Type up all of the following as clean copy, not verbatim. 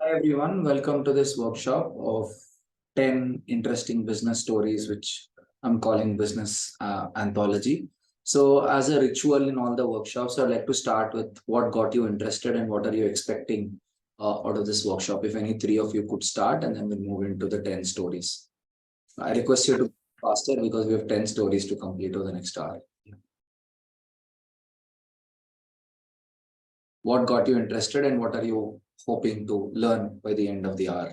Hi everyone, welcome to this workshop of 10 interesting business stories, which I'm calling business anthology. So as a ritual in all the workshops, I'd like to start with what got you interested and what are you expecting out of this workshop. If any three of you could start, and then we'll move into the 10 stories. I request you to be faster because we have 10 stories to complete over the next hour. What got you interested and what are you hoping to learn by the end of the hour?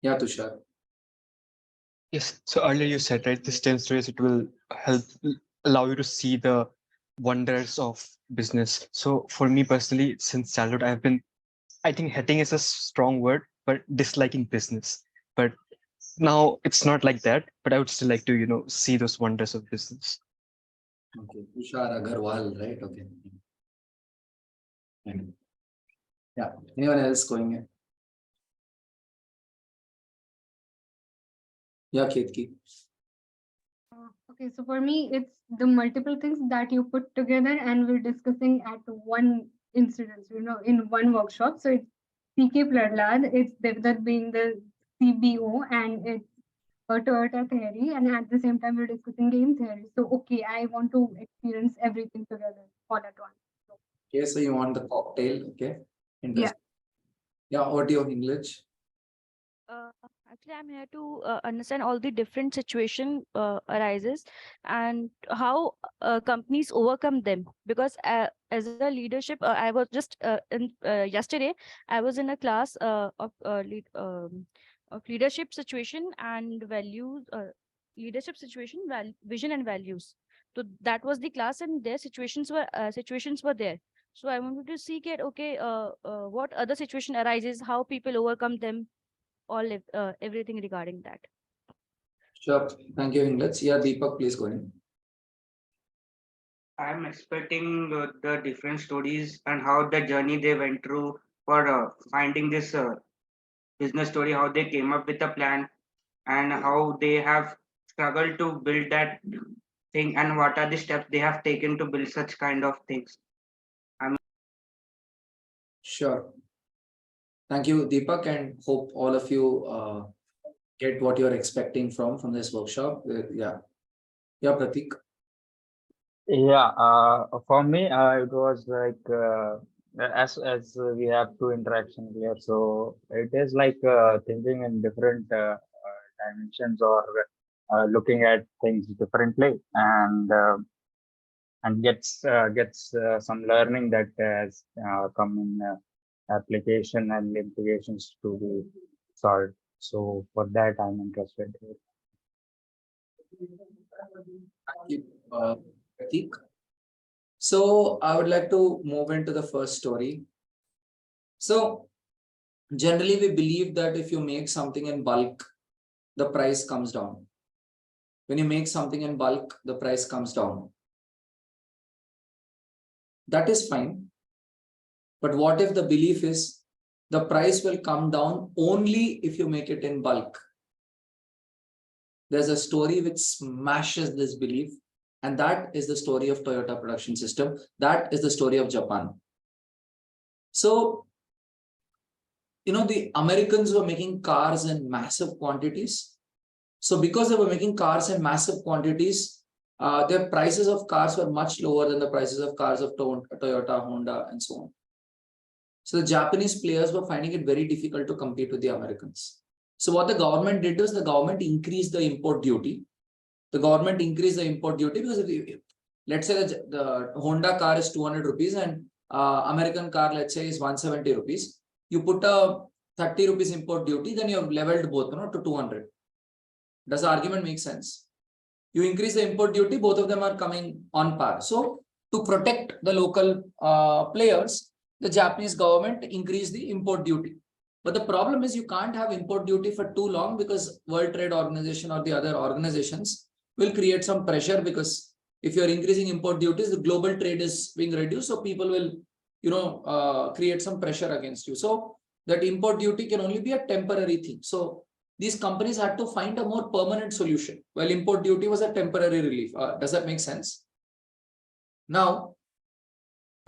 Yeah, Tushar. Yes. So earlier you said, right, this 10 stories, it will help allow you to see the wonders of business. So for me personally, since childhood, I've been, I think hating is a strong word, but disliking business. But now it's not like that, but I would still like to, see those wonders of business. Okay, Tushar Agarwal, right? Okay. Yeah. Anyone else going in? Yeah, Ketki. Okay, so for me, it's the multiple things that you put together and we're discussing at one incident, in one workshop. So it's CK Prahlad, it's Devdutt being the CBO, and it's Toyota theory. And at the same time, we're discussing game theory. So, okay, I want to experience everything together all at once. So, Okay, so you want the cocktail. Okay. yeah. Interesting. Yeah, what do you English? Uh, Actually, I'm here to understand all the different situation arises and how companies overcome them. Because as a leadership, I was just in yesterday. I was in a class of leadership situation and values, leadership situation, vision and values. So that was the class, and their situations were there. So I wanted to see it. Okay, what other situation arises, how people overcome them, everything regarding that. Sure. Thank you, English. Yeah, Deepak, please go in. I'm expecting the different stories and how the journey they went through for finding this business story, how they came up with a plan and how they have struggled to build that thing and what are the steps they have taken to build such kind of things. Sure. Thank you, Deepak, and hope all of you get what you're expecting from this workshop. Yeah. Yeah, Pratik. Yeah, for me, it was like as we have two interactions here, so it is like thinking in different dimensions or looking at things differently, and gets some learning that has come in application and implications to be solved. So for that, I'm interested. Thank you, Pratik. So I would like to move into the first story. So generally, we believe that if you make something in bulk, the price comes down. When you make something in bulk, the price comes down. That is fine. But what if the belief is the price will come down only if you make it in bulk? There's a story which smashes this belief, and that is the story of Toyota production system. That is the story of Japan. So, the Americans were making cars in massive quantities. So because they were making cars in massive quantities, their prices of cars were much lower than the prices of cars of Toyota, Honda, and so on. So the Japanese players were finding it very difficult to compete with the Americans. So what the government did was the government increased the import duty. The government increased the import duty because let's say the Honda car is 200 rupees and American car, let's say, is 170 rupees. You put a 30 rupees import duty, then you have leveled both to 200. Does the argument make sense? You increase the import duty, both of them are coming on par. So to protect the local players, the Japanese government increased the import duty. But the problem is you can't have import duty for too long because World Trade Organization or the other organizations will create some pressure, because if you're increasing import duties, the global trade is being reduced. So people will, create some pressure against you. So that import duty can only be a temporary thing. So these companies had to find a more permanent solution, while import duty was a temporary relief. Does that make sense? Now,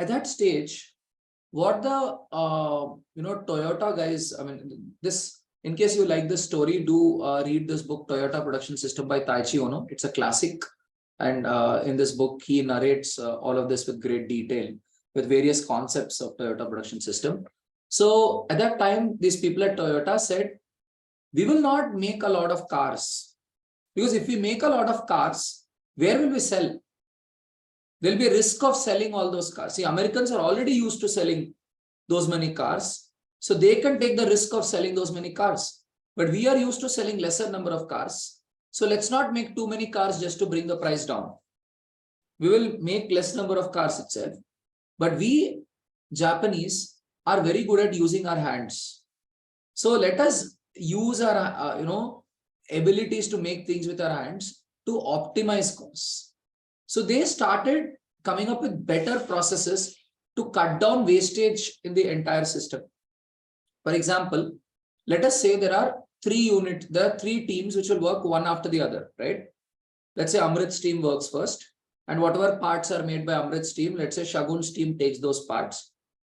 at that stage, what the Toyota guys, I mean, this, in case you like this story, do read this book, Toyota Production System by Taichi Ono. It's a classic. And in this book, he narrates all of this with great detail, with various concepts of Toyota production system. So at that time, these people at Toyota said, we will not make a lot of cars, because if we make a lot of cars, where will we sell? There'll be a risk of selling all those cars. See, Americans are already used to selling those many cars, so they can take the risk of selling those many cars. But we are used to selling lesser number of cars. So let's not make too many cars just to bring the price down. We will make less number of cars itself. But we Japanese are very good at using our hands. So let us use our abilities to make things with our hands to optimize costs. So they started coming up with better processes to cut down wastage in the entire system. For example, let us say there are there are three teams which will work one after the other, right? Let's say Amrit's team works first, and whatever parts are made by Amrit's team, let's say Shagun's team takes those parts,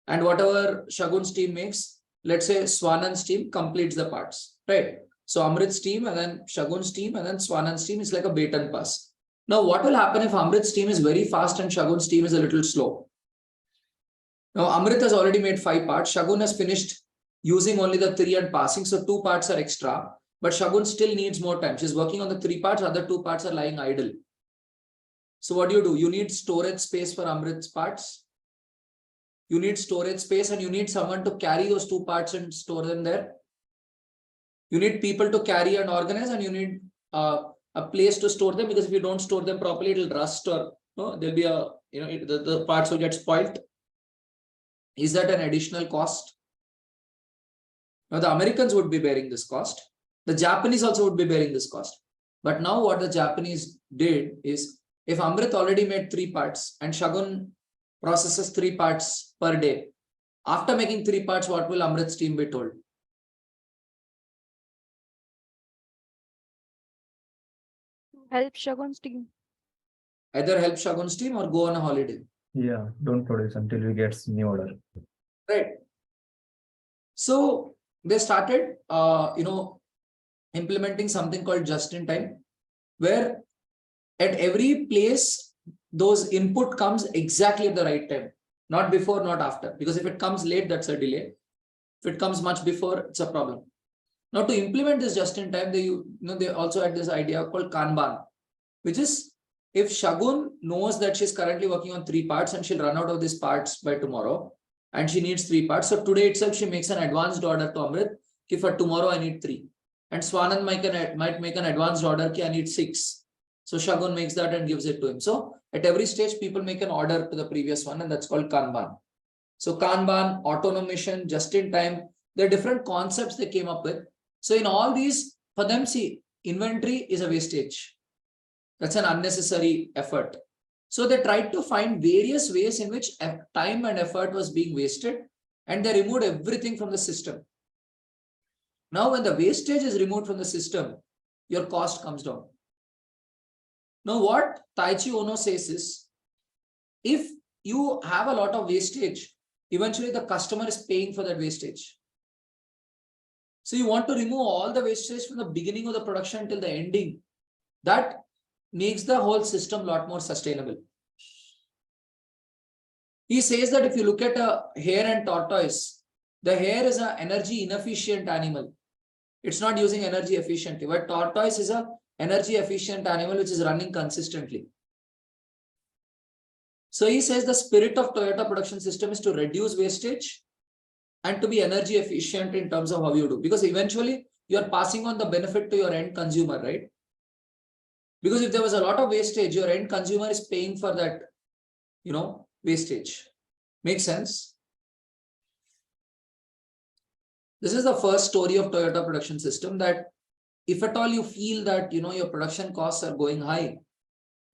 and whatever Shagun's team makes, let's say Swanand's team completes the parts, right? So Amrit's team and then Shagun's team and then Swanand's team is like a baton pass. Now, what will happen if Amrit's team is very fast and Shagun's team is a little slow? Now, Amrit has already made 5 parts. Shagun has finished using only the 3 and passing, so 2 parts are extra, but Shagun still needs more time. She's working on the 3 parts, other 2 parts are lying idle. So what do? You need storage space for Amrit's parts. You need storage space, and you need someone to carry those 2 parts and store them there. You need people to carry and organize, and you need a place to store them, because if you don't store them properly, it'll rust, or there'll be a the parts will get spoiled. Is that an additional cost? Now, the Americans would be bearing this cost. The Japanese also would be bearing this cost. But now what the Japanese did is, if Amrit already made 3 parts and Shagun processes 3 parts per day, after making 3 parts, what will Amrit's team be told? Help Shagun's team. Either help Shagun's team or go on a holiday. Yeah, don't produce until we get new order. Right. So they started, implementing something called just in time, where at every place, those input comes exactly at the right time, not before, not after, because if it comes late, that's a delay. If it comes much before, it's a problem. Now, to implement this just in time, they also had this idea called Kanban, which is, if Shagun knows that she's currently working on 3 parts and she'll run out of these parts by tomorrow, and she needs 3 parts. So today itself, she makes an advanced order to Amrit, if for tomorrow I need 3. And Swanand might make an advanced order, I need 6. So Shagun makes that and gives it to him. So at every stage, people make an order to the previous one, and that's called Kanban. So Kanban, automation, just in time, there are different concepts they came up with. So in all these, for them, see, inventory is a wastage. That's an unnecessary effort. So they tried to find various ways in which time and effort was being wasted, and they removed everything from the system. Now, when the wastage is removed from the system, your cost comes down. Now, what Taichi Ono says is, if you have a lot of wastage, eventually the customer is paying for that wastage. So you want to remove all the wastage from the beginning of the production till the ending. That makes the whole system a lot more sustainable. He says that if you look at a hare and tortoise, the hare is an energy inefficient animal. It's not using energy efficiently, but tortoise is an energy efficient animal which is running consistently. So he says the spirit of Toyota production system is to reduce wastage and to be energy efficient in terms of how you do, because eventually you are passing on the benefit to your end consumer, right? Because if there was a lot of wastage, your end consumer is paying for that, wastage. Make sense? This is the first story of Toyota production system, that if at all you feel that, your production costs are going high,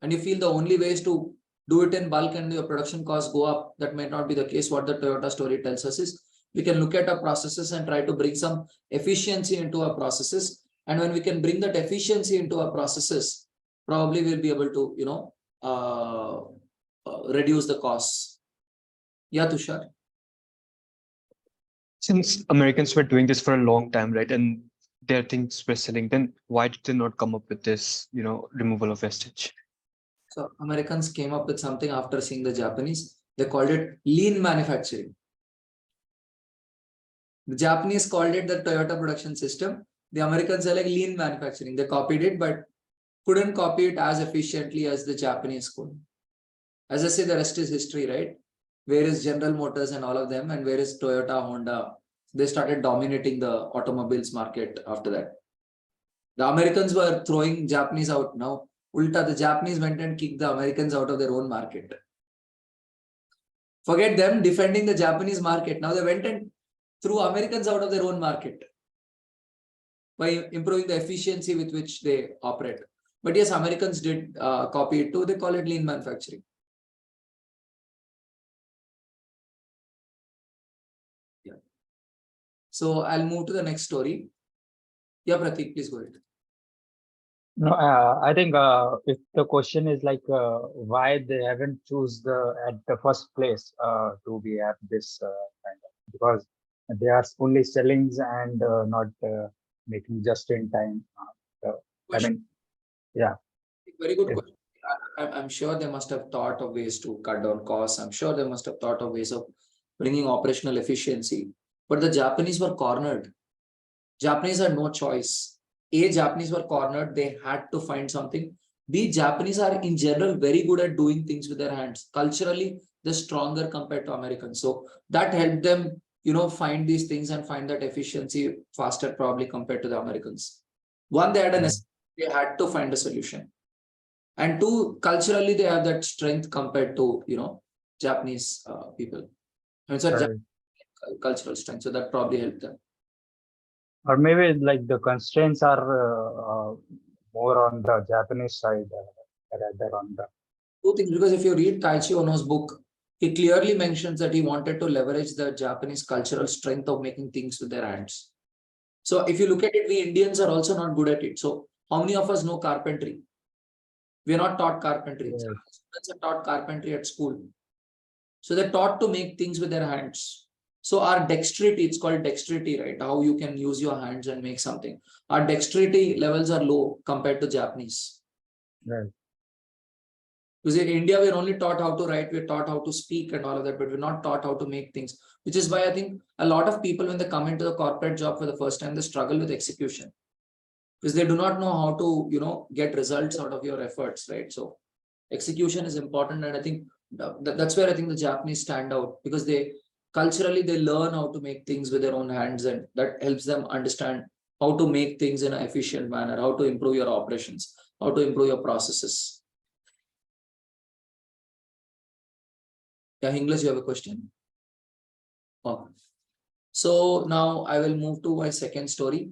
and you feel the only way is to do it in bulk and your production costs go up, that might not be the case. What the Toyota story tells us is, we can look at our processes and try to bring some efficiency into our processes. And when we can bring that efficiency into our processes, probably we'll be able to, reduce the costs. Yeah, Tushar. Since Americans were doing this for a long time, right, and their things were selling, then why did they not come up with this, removal of vestige? So Americans came up with something after seeing the Japanese. They called it lean manufacturing. The Japanese called it the Toyota production system. The Americans are like lean manufacturing. They copied it, but couldn't copy it as efficiently as the Japanese could. As I say, the rest is history, right? Where is General Motors and all of them, and where is Toyota, Honda? They started dominating the automobiles market after that. The Americans were throwing Japanese out. Now, ulta, the Japanese went and kicked the Americans out of their own market. Forget them defending the Japanese market. Now they went and threw Americans out of their own market by improving the efficiency with which they operate. But yes, Americans did copy it too. They call it lean manufacturing. Yeah. So I'll move to the next story. Yeah, Pratik, please go ahead. No, I think if the question is like why they haven't choose at the first place to be at this kind of, because they are only sellings and not making just in time. I mean, yeah. Very good Yes. question. I'm sure they must have thought of ways to cut down costs. I'm sure they must have thought of ways of bringing operational efficiency. But the Japanese were cornered. Japanese had no choice. A, Japanese were cornered. They had to find something. B, Japanese are in general very good at doing things with their hands. Culturally, they're stronger compared to Americans. So that helped them, find these things and find that efficiency faster, probably compared to the Americans. One, they had they had to find a solution. And two, culturally, they have that strength compared to, Japanese people. And so Right. cultural strength. So that probably helped them. Or maybe like the constraints are more on the Japanese side rather on the. Two things, because if you read Taichi Ono's book, he clearly mentions that he wanted to leverage the Japanese cultural strength of making things with their hands. So if you look at it, we Indians are also not good at it. So how many of us know carpentry? We are not taught carpentry. Yes. Students are taught carpentry at school. So they're taught to make things with their hands. So our dexterity, it's called dexterity, right? How you can use your hands and make something. Our dexterity levels are low compared to Japanese. Right. Because in India, we're only taught how to write, we're taught how to speak and all of that, but we're not taught how to make things. Which is why I think a lot of people, when they come into the corporate job for the first time, they struggle with execution. Because they do not know how to, get results out of your efforts, right? So execution is important. And I think that's where I think the Japanese stand out, because culturally, they learn how to make things with their own hands, and that helps them understand how to make things in an efficient manner, how to improve your operations, how to improve your processes. Yeah, English, you have a question? Okay. So now I will move to my second story.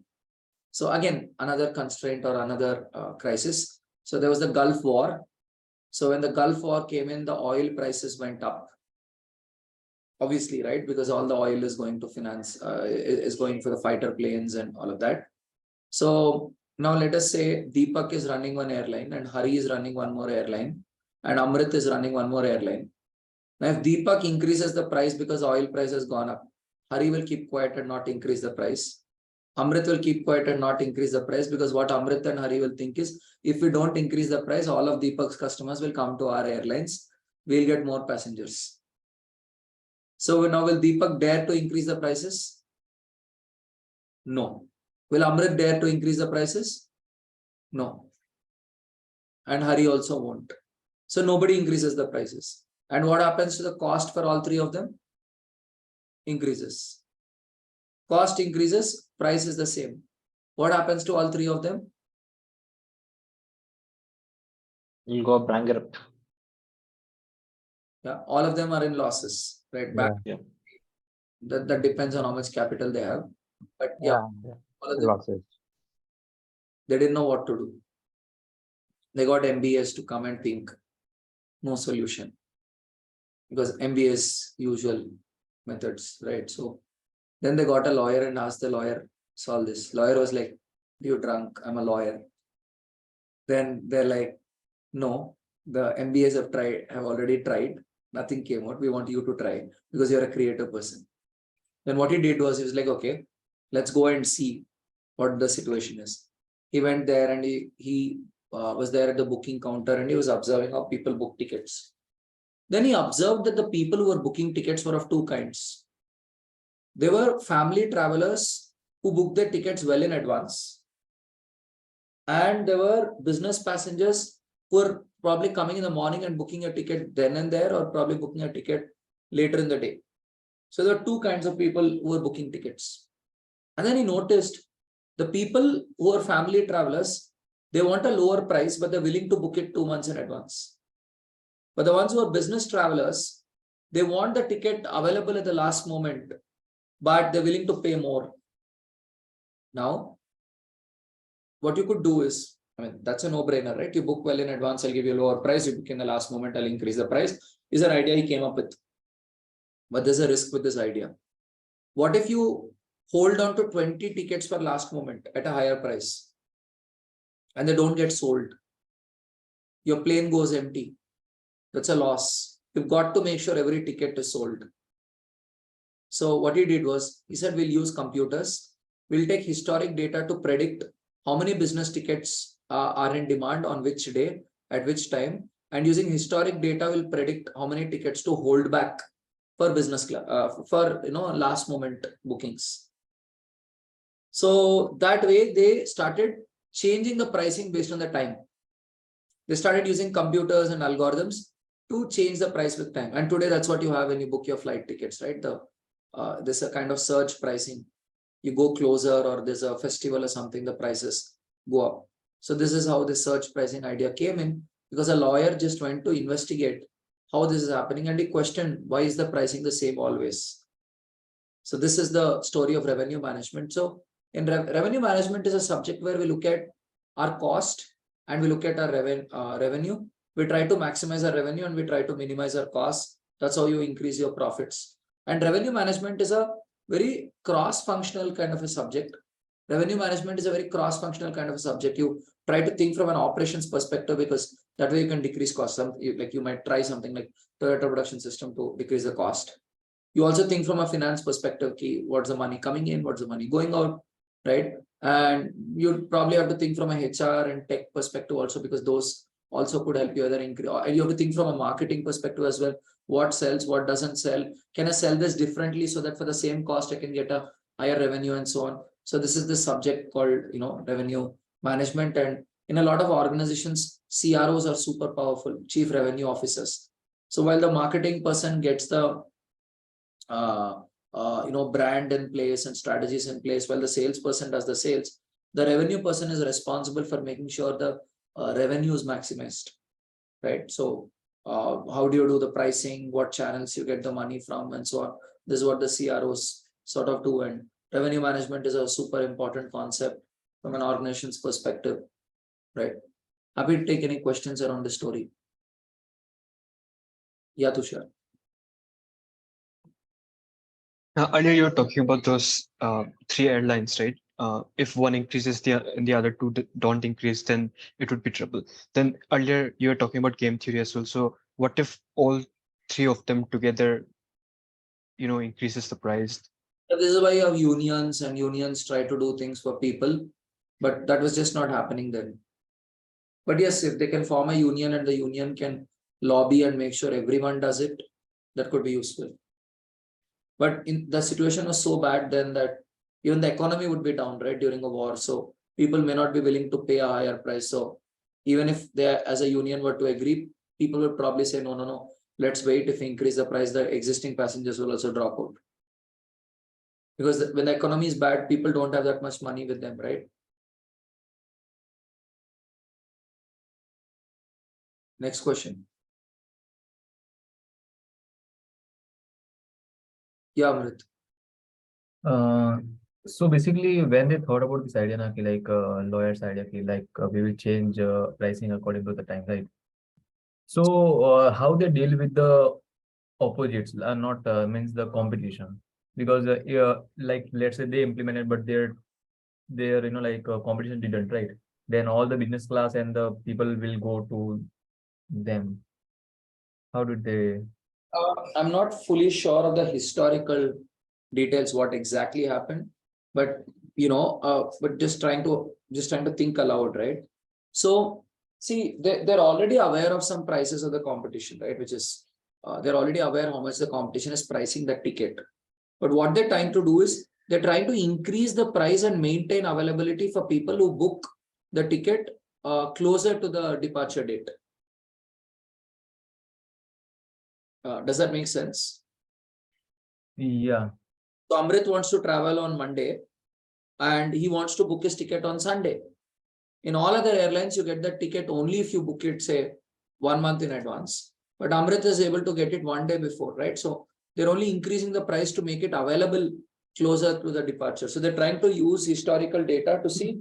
So again, another constraint or another crisis. So there was the Gulf War. So when the Gulf War came in, the oil prices went up. Obviously, right? Because all the oil is going to finance, is going for the fighter planes and all of that. So now let us say Deepak is running one airline and Hari is running one more airline and Amrit is running one more airline. Now, if Deepak increases the price because oil price has gone up, Hari will keep quiet and not increase the price. Amrit will keep quiet and not increase the price, because what Amrit and Hari will think is, if we don't increase the price, all of Deepak's customers will come to our airlines. We'll get more passengers. So now will Deepak dare to increase the prices? No. Will Amrit dare to increase the prices? No. And Hari also won't. So nobody increases the prices. And what happens to the cost for all three of them? Increases. Cost increases, price is the same. What happens to all three of them? You'll go bankrupt. Yeah, all of them are in losses, right? Back. Yeah. That depends on how much capital they have. But yeah, all of them, Losses. they didn't know what to do. They got MBS to come and think. No solution. Because MBS usual methods, right? So then they got a lawyer and asked the lawyer, solve this. Lawyer was like, you drunk, I'm a lawyer. Then they're like, no, The MBAs have already tried. Nothing came out. We want you to try because you're a creative person. Then what he did was he was like, okay, let's go and see what the situation is. He went there and he was there at the booking counter and he was observing how people book tickets. Then he observed that the people who were booking tickets were of two kinds. They were family travelers who booked their tickets well in advance. And there were business passengers who were probably coming in the morning and booking a ticket then and there, or probably booking a ticket later in the day. So there are two kinds of people who were booking tickets. And then he noticed the people who are family travelers, they want a lower price, but they're willing to book it 2 months in advance. But the ones who are business travelers, they want the ticket available at the last moment, but they're willing to pay more. Now, what you could do is, I mean, that's a no-brainer, right? You book well in advance, I'll give you a lower price. You book in the last moment, I'll increase the price. Is an idea he came up with. But there's a risk with this idea. What if you hold on to 20 tickets for last moment at a higher price and they don't get sold? Your plane goes empty. That's a loss. You've got to make sure every ticket is sold. So what he did was, he said, we'll use computers. We'll take historic data to predict how many business tickets are in demand on which day, at which time. And using historic data, will predict how many tickets to hold back for business class, for last moment bookings. So that way they started changing the pricing based on the time. They started using computers and algorithms to change the price with time. And today that's what you have when you book your flight tickets, right? There's a kind of surge pricing. You go closer or there's a festival or something, the prices go up. So this is how the surge pricing idea came in, because a lawyer just went to investigate how this is happening and he questioned, why is the pricing the same always? So this is the story of revenue management. So in revenue management is a subject where we look at our cost and we look at our revenue. We try to maximize our revenue and we try to minimize our costs. That's how you increase your profits. And revenue management is a very cross-functional kind of a subject. Revenue management is a very cross-functional kind of a subject. You try to think from an operations perspective, because that way you can decrease costs. Like you might try something like Toyota production system to decrease the cost. You also think from a finance perspective, what's the money coming in, what's the money going out, right? And you probably have to think from a HR and tech perspective also, because those also could help you either increase. You have to think from a marketing perspective as well. What sells, what doesn't sell? Can I sell this differently so that for the same cost I can get a higher revenue and so on? So this is the subject called revenue management. And in a lot of organizations, CROs are super powerful, chief revenue officers. So while the marketing person gets the brand in place and strategies in place, while the salesperson does the sales, the revenue person is responsible for making sure the revenue is maximized, right? So how do you do the pricing, what channels you get the money from, and so on. This is what the CROs sort of do, and revenue management is a super important concept from an organization's perspective, right? Happy to take any questions around the story. Yeah, Tushar. Earlier you were talking about those 3 airlines, right? If one increases, the other 2 don't increase, then it would be trouble. Then earlier you were talking about game theory as well. So what if all 3 of them together, increases the price? This is why you have unions, and unions try to do things for people, but that was just not happening then. But yes, if they can form a union and the union can lobby and make sure everyone does it, that could be useful. But the situation was so bad then that even the economy would be down, right, during a war. So people may not be willing to pay a higher price. So even if they, as a union, were to agree, people would probably say, no, let's wait. If we increase the price, the existing passengers will also drop out. Because when the economy is bad, people don't have that much money with them, right? Next question. Yeah, Amrit. So basically, when they thought about this idea, like lawyer's idea, we will change pricing according to the time, right? So how they deal with the opposites, not means the competition, because like let's say they implemented, but their competition didn't, right? Then all the business class and the people will go to them? How did they? I'm not fully sure of the historical details, what exactly happened, but but just trying to think aloud, right? So see, they're already aware of some prices of the competition, right? Which is they're already aware how much the competition is pricing the ticket. But what they're trying to do is they're trying to increase the price and maintain availability for people who book the ticket closer to the departure date. Does that make sense? Yeah. So Amrit wants to travel on Monday and he wants to book his ticket on Sunday. In all other airlines, you get the ticket only if you book it, say, 1 month in advance. But Amrit is able to get it 1 day before, right? So they're only increasing the price to make it available closer to the departure. So they're trying to use historical data to see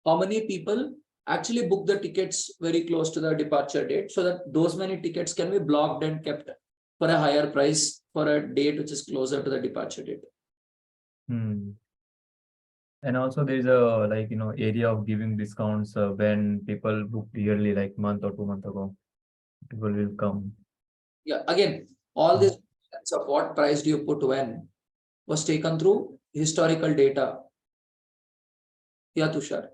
how many people actually book the tickets very close to the departure date, so that those many tickets can be blocked and kept for a higher price for a date which is closer to the departure date. Hmm. And also there is a area of giving discounts when people book yearly, like month or 2 months ago. People will come. Yeah, again, all this of what price do you put when was taken through historical data. Yeah, Tushar.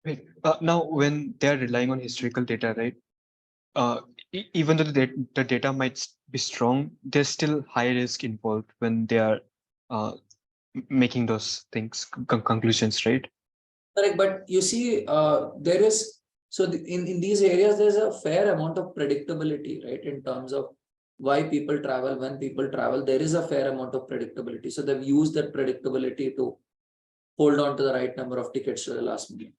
Right. Now, when they are relying on historical data, right? Even though the data might be strong, there's still high risk involved when they are making those things conclusions, right? Correct, but you see, there is in these areas there's a fair amount of predictability, right? In terms of why people travel, when people travel, there is a fair amount of predictability. So they've used that predictability to hold on to the right number of tickets to the last minute.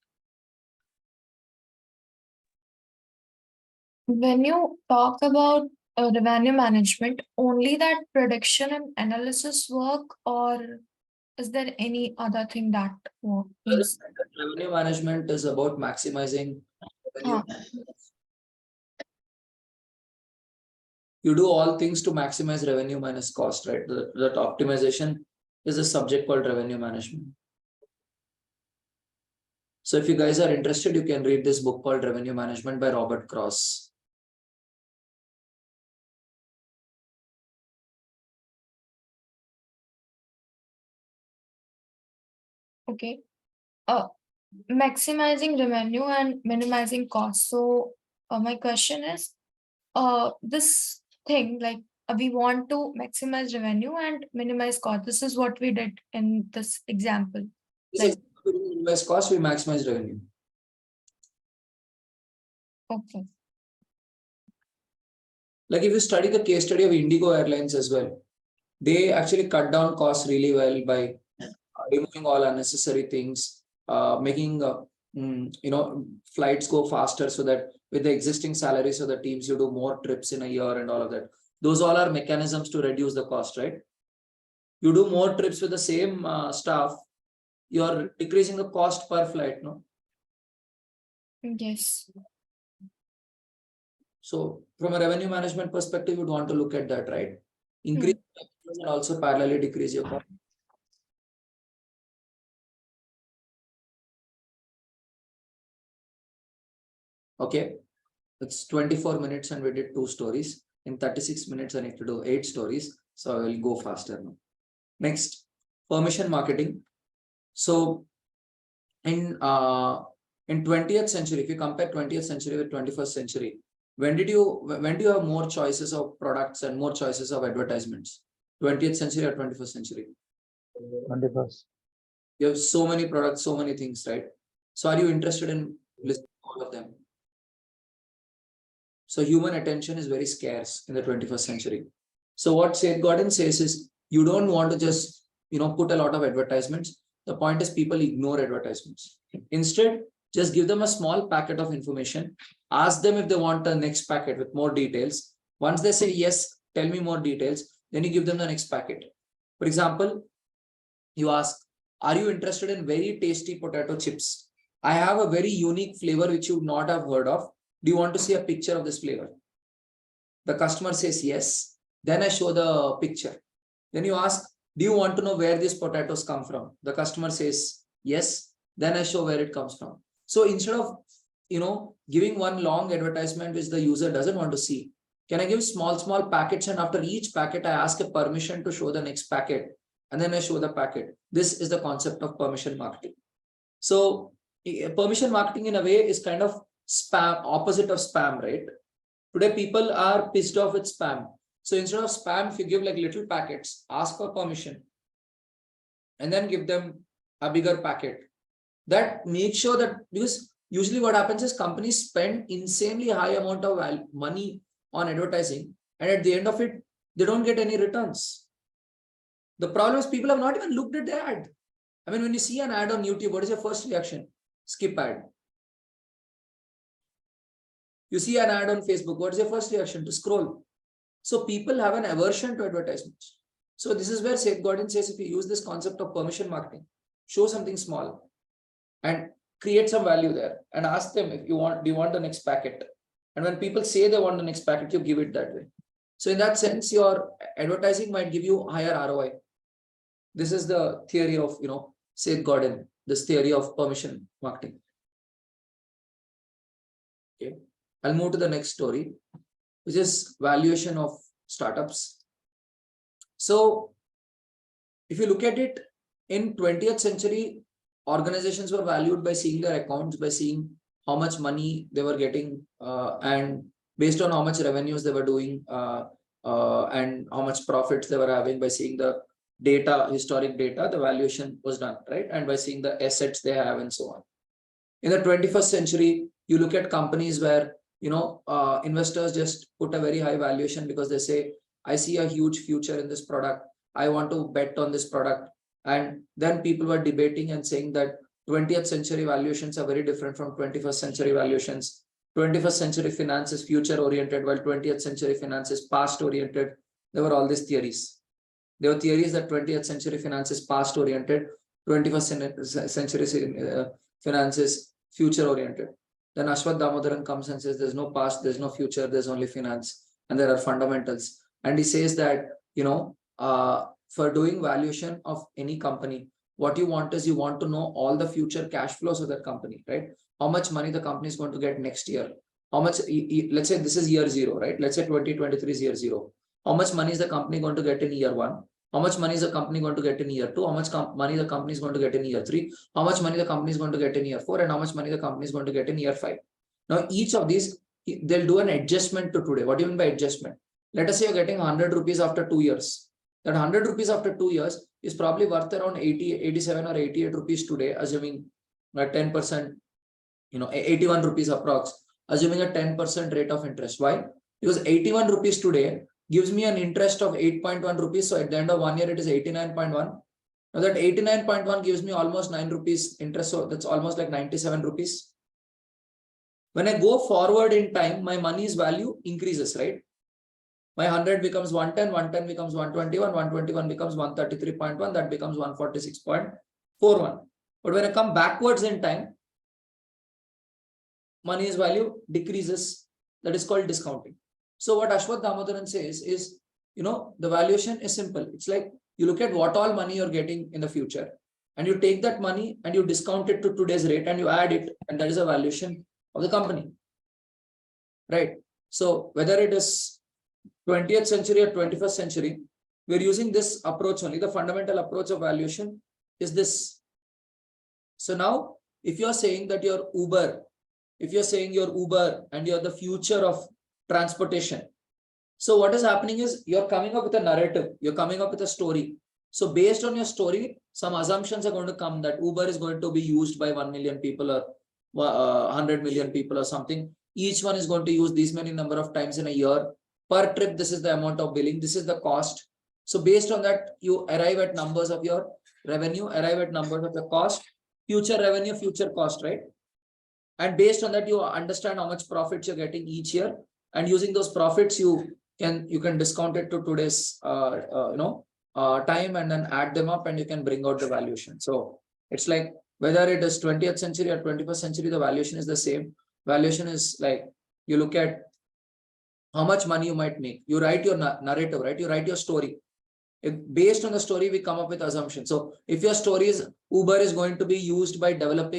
When you talk about revenue management, only that prediction and analysis work, or is there any other thing that works? Revenue management is about maximizing revenue. You do all things to maximize revenue minus cost, right? That optimization is a subject called revenue management. So if you guys are interested, you can read this book called Revenue Management by Robert Cross. Okay. Maximizing revenue and minimizing cost. So my question is, this thing, like we want to maximize revenue and minimize cost. This is what we did in this example. Like, we minimize cost, we maximize revenue. Okay. Like if you study the case study of Indigo Airlines as well, they actually cut down costs really well by removing all unnecessary things, making flights go faster, so that with the existing salaries of the teams, you do more trips in a year and all of that. Those all are mechanisms to reduce the cost, right? You do more trips with the same staff, you're decreasing the cost per flight, no? Yes. So from a revenue management perspective, you'd want to look at that, right? Increase and also parallelly decrease your cost. Okay, it's 24 minutes and we did 2 stories. In 36 minutes, I need to do 8 stories. So I will go faster now. Next, permission marketing. So in 20th century, if you compare 20th century with 21st century, when do you have more choices of products and more choices of advertisements? 20th century or 21st century? 21st. You have so many products, so many things, right? So are you interested in listing all of them? So human attention is very scarce in the 21st century. So what Seth Godin says is, you don't want to just put a lot of advertisements. The point is people ignore advertisements. Instead, just give them a small packet of information. Ask them if they want the next packet with more details. Once they say yes, tell me more details, then you give them the next packet. For example, you ask, are you interested in very tasty potato chips? I have a very unique flavor which you would not have heard of. Do you want to see a picture of this flavor? The customer says yes. Then I show the picture. Then you ask, do you want to know where these potatoes come from? The customer says yes. Then I show where it comes from. So instead of giving one long advertisement which the user doesn't want to see? Can I give small packets, and after each packet, I ask a permission to show the next packet, and then I show the packet? This is the concept of permission marketing. So permission marketing in a way is kind of spam, opposite of spam, right? Today, people are pissed off with spam. So instead of spam, if you give like little packets, ask for permission, and then give them a bigger packet. That makes sure that, because usually what happens is companies spend insanely high amount of money on advertising, and at the end of it, they don't get any returns. The problem is people have not even looked at the ad. I mean, when you see an ad on YouTube, what is your first reaction? Skip ad. You see an ad on Facebook, what is your first reaction? To scroll. So people have an aversion to advertisements. So this is where Seth Godin says, if you use this concept of permission marketing, show something small and create some value there, and ask them, if you want, do you want the next packet? And when people say they want the next packet, you give it that way. So in that sense, your advertising might give you higher ROI. This is the theory of, Seth Godin, this theory of permission marketing. Okay, I'll move to the next story, which is valuation of startups. So if you look at it, in 20th century, organizations were valued by seeing their accounts, by seeing how much money they were getting, and based on how much revenues they were doing, and how much profits they were having. By seeing the data, historic data, the valuation was done, right? And by seeing the assets they have and so on. In the 21st century, you look at companies where, investors just put a very high valuation because they say, I see a huge future in this product. I want to bet on this product. And then people were debating and saying that 20th century valuations are very different from 21st century valuations. 21st century finance is future oriented, while 20th century finance is past oriented. There were all these theories. There were theories that 20th century finance is past oriented, 21st century finance is future oriented. Then Ashwath Damodaran comes and says, there's no past, there's no future, there's only finance, and there are fundamentals. And he says that, for doing valuation of any company, what you want is, you want to know all the future cash flows of that company, right? How much money the company is going to get next year. How much, let's say this is year 0, right? Let's say 2023 is year 0. How much money is the company going to get in year 1? How much money is the company going to get in year 2? How much money the company is going to get in year 3? How much money the company is going to get in year 4? And how much money the company is going to get in year 5? Now, each of these, they'll do an adjustment to today. What do you mean by adjustment? Let us say you're getting 100 rupees after 2 years. That 100 rupees after 2 years is probably worth around 87 or 88 rupees today, assuming a 10%, 81 rupees approx, assuming a 10% rate of interest. Why? Because 81 rupees today gives me an interest of 8.1 rupees. So at the end of 1 year, it is 89.1. Now that 89.1 gives me almost 9 rupees interest. So that's almost like 97 rupees. When I go forward in time, my money's value increases, right? My 100 becomes 110, 110 becomes 121, 121 becomes 133.1, that becomes 146.41. But when I come backwards in time, money's value decreases. That is called discounting. So what Ashwath Damodaran says is, the valuation is simple. It's like you look at what all money you're getting in the future, and you take that money and you discount it to today's rate and you add it, and that is a valuation of the company, right? So whether it is 20th century or 21st century, we're using this approach only. The fundamental approach of valuation is this. So now, if you're saying that you're Uber, and you're the future of transportation, so what is happening is you're coming up with a narrative, you're coming up with a story. So based on your story, some assumptions are going to come that Uber is going to be used by 1 million people or 100 million people or something. Each one is going to use these many number of times in a year. Per trip, this is the amount of billing, this is the cost. So based on that, you arrive at numbers of your revenue, arrive at numbers of the cost, future revenue, future cost, right? And based on that, you understand how much profits you're getting each year. And using those profits, you can discount it to today's time, and then add them up, and you can bring out the valuation. So it's like whether it is 20th century or 21st century, the valuation is the same. Valuation is like, you look at how much money you might make. You write your narrative, right? You write your story. Based on the story, we come up with assumptions. So if your story is Uber is going to be used by developed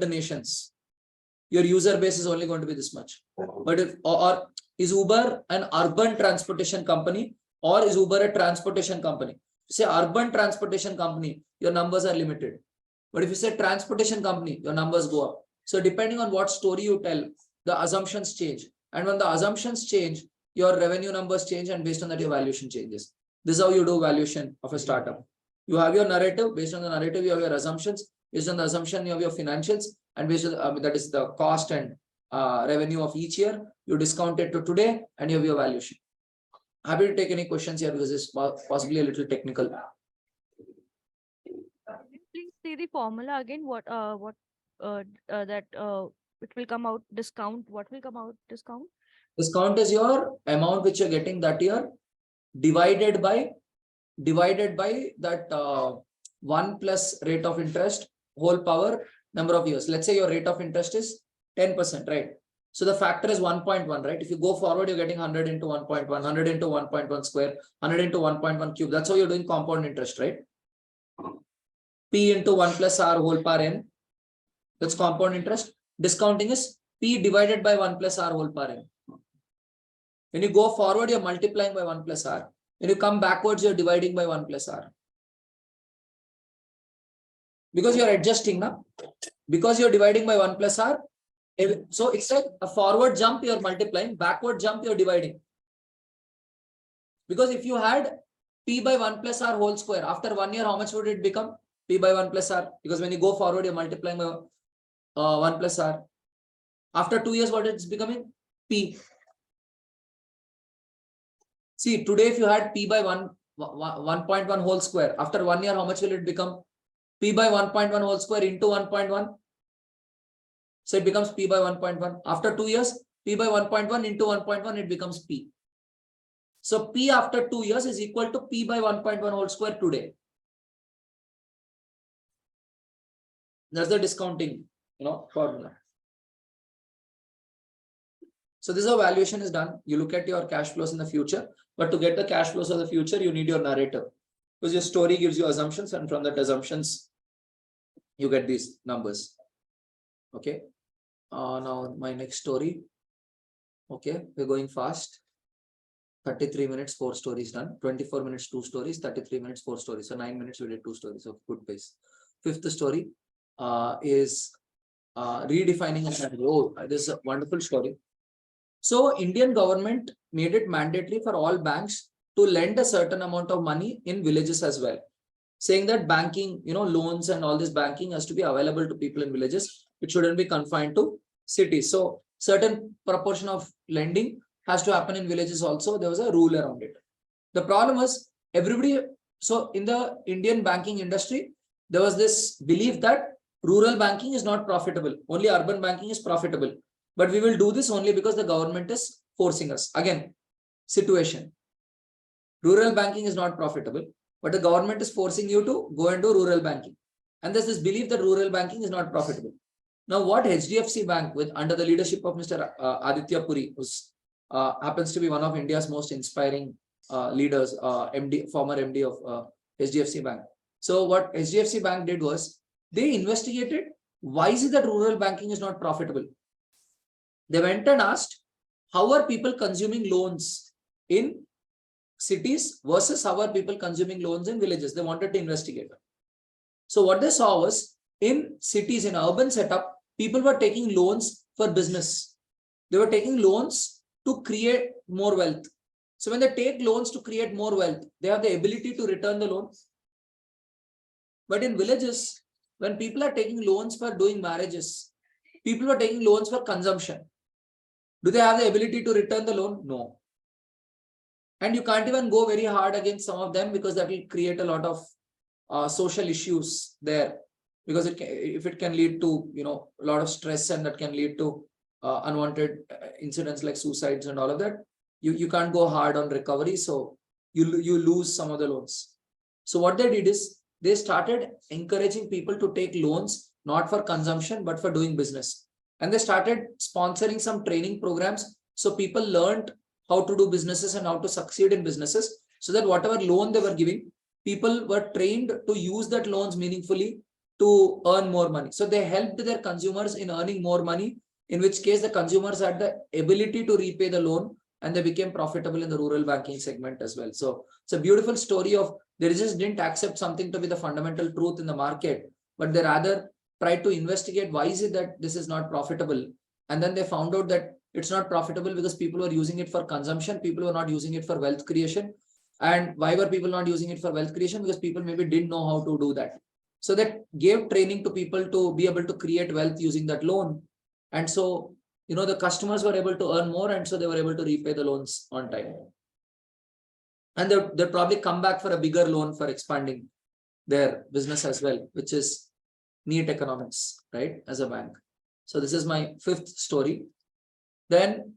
nations, your user base is only going to be this much. But if or is Uber an urban transportation company or is Uber a transportation company? Say urban transportation company, your numbers are limited. But if you say transportation company, your numbers go up. So depending on what story you tell, the assumptions change. And when the assumptions change, your revenue numbers change, and based on that, your valuation changes. This is how you do valuation of a startup. You have your narrative. Based on the narrative, you have your assumptions. Based on the assumption, you have your financials, and based on that is the cost and revenue of each year. You discount it to today, and you have your valuation. Happy to take any questions here because it's possibly a little technical. Please see the formula again. What that it will come out discount. What will come out discount? Discount is your amount which you're getting that year divided by that 1 plus rate of interest whole power number of years. Let's say your rate of interest is 10%, right? So the factor is 1.1, right? If you go forward, you're getting 100 into 1.1, 100 into 1.1 square, 100 into 1.1 cube. That's how you're doing compound interest, right? P into 1 plus R whole power n. That's compound interest. Discounting is P divided by 1 plus R whole power n. When you go forward, you're multiplying by 1 plus R. When you come backwards, you're dividing by 1 plus R. Because you're adjusting now. Because you're dividing by 1 plus R. So it's like a forward jump, you're multiplying. Backward jump, you're dividing. Because if you had P by 1 plus R whole square, after 1 year, how much would it become? P by 1 plus R. Because when you go forward, you're multiplying by 1 plus R. After 2 years, what it's becoming? P. See, today if you had P by 1.1 whole square, after 1 year, how much will it become? P by 1.1 whole square into 1.1. So it becomes P by 1.1. After 2 years, P by 1.1 into 1.1, it becomes P. So P after 2 years is equal to P by 1.1 whole square today. That's the discounting, formula. So this is how valuation is done. You look at your cash flows in the future, but to get the cash flows of the future, you need your narrative. Because your story gives you assumptions, and from that assumptions, you get these numbers. Okay. Now my next story. Okay, we're going fast. 33 minutes, 4 stories done. 24 minutes, 2 stories. 33 minutes, 4 stories. So 9 minutes, we did 2 stories. So good pace. Fifth story is redefining a role. This is a wonderful story. So Indian government made it mandatory for all banks to lend a certain amount of money in villages as well, saying that banking, loans and all this banking has to be available to people in villages. It shouldn't be confined to cities. So certain proportion of lending has to happen in villages also. There was a rule around it. The problem was everybody. So in the Indian banking industry, there was this belief that rural banking is not profitable. Only urban banking is profitable. But we will do this only because the government is forcing us. Again, situation. Rural banking is not profitable, but the government is forcing you to go and do rural banking. And there's this belief that rural banking is not profitable. Now, what HDFC Bank, with under the leadership of Mr. Aditya Puri, who happens to be one of India's most inspiring leaders, former MD of HDFC Bank. So what HDFC Bank did was, they investigated why is it that rural banking is not profitable. They went and asked, how are people consuming loans in cities versus how are people consuming loans in villages? They wanted to investigate. So what they saw was, in cities, in urban setup, people were taking loans for business. They were taking loans to create more wealth. So when they take loans to create more wealth, they have the ability to return the loan. But in villages, when people are taking loans for doing marriages, people are taking loans for consumption. Do they have the ability to return the loan? No. And you can't even go very hard against some of them because that will create a lot of social issues there. Because if it can lead to a lot of stress, and that can lead to unwanted incidents like suicides and all of that, you can't go hard on recovery. So you lose some of the loans. So what they did is, they started encouraging people to take loans not for consumption but for doing business. And they started sponsoring some training programs. So people learned how to do businesses and how to succeed in businesses, so that whatever loan they were giving, people were trained to use that loans meaningfully to earn more money. So they helped their consumers in earning more money in which case the consumers had the ability to repay the loan and they became profitable in the rural banking segment as well. So it's a beautiful story of they just didn't accept something to be the fundamental truth in the market, but they rather tried to investigate why is it that this is not profitable. And then they found out that it's not profitable because people were using it for consumption. People were not using it for wealth creation. And why were people not using it for wealth creation? Because people maybe didn't know how to do that. So that gave training to people to be able to create wealth using that loan. And so, you know, the customers were able to earn more, and so they were able to repay the loans on time. And they'll probably come back for a bigger loan for expanding their business as well, which is neat economics, right, as a bank. So this is my fifth story. Then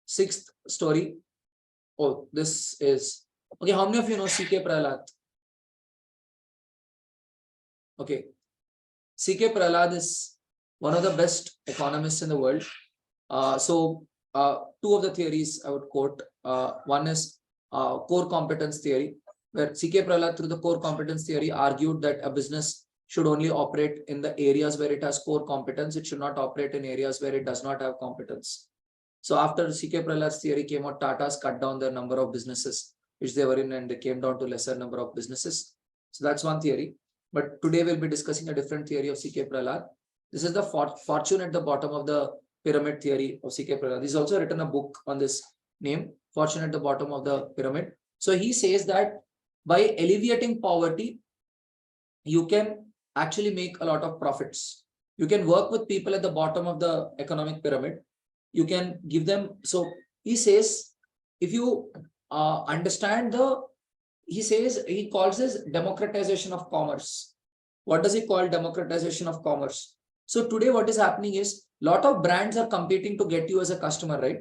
sixth story. Oh, this is, okay, how many of you know C.K. Prahalad? Okay. C.K. Prahalad is one of the best economists in the world. Two of the theories I would quote. One is core competence theory, where C.K. Prahalad, through the core competence theory, argued that a business should only operate in the areas where it has core competence. It should not operate in areas where it does not have competence. So after C.K. Prahalad's theory came out, Tata's cut down their number of businesses which they were in, and they came down to lesser number of businesses. So that's one theory. But today we'll be discussing a different theory of C.K. Prahalad. This is the fortune at the bottom of the pyramid theory of C.K. Prahalad. He's also written a book on this name, Fortune at the Bottom of the Pyramid. So he says that by alleviating poverty, you can actually make a lot of profits. You can work with people at the bottom of the economic pyramid. You can give them. So he says, if you understand he calls this democratization of commerce. What does he call democratization of commerce? So today what is happening is a lot of brands are competing to get you as a customer, right?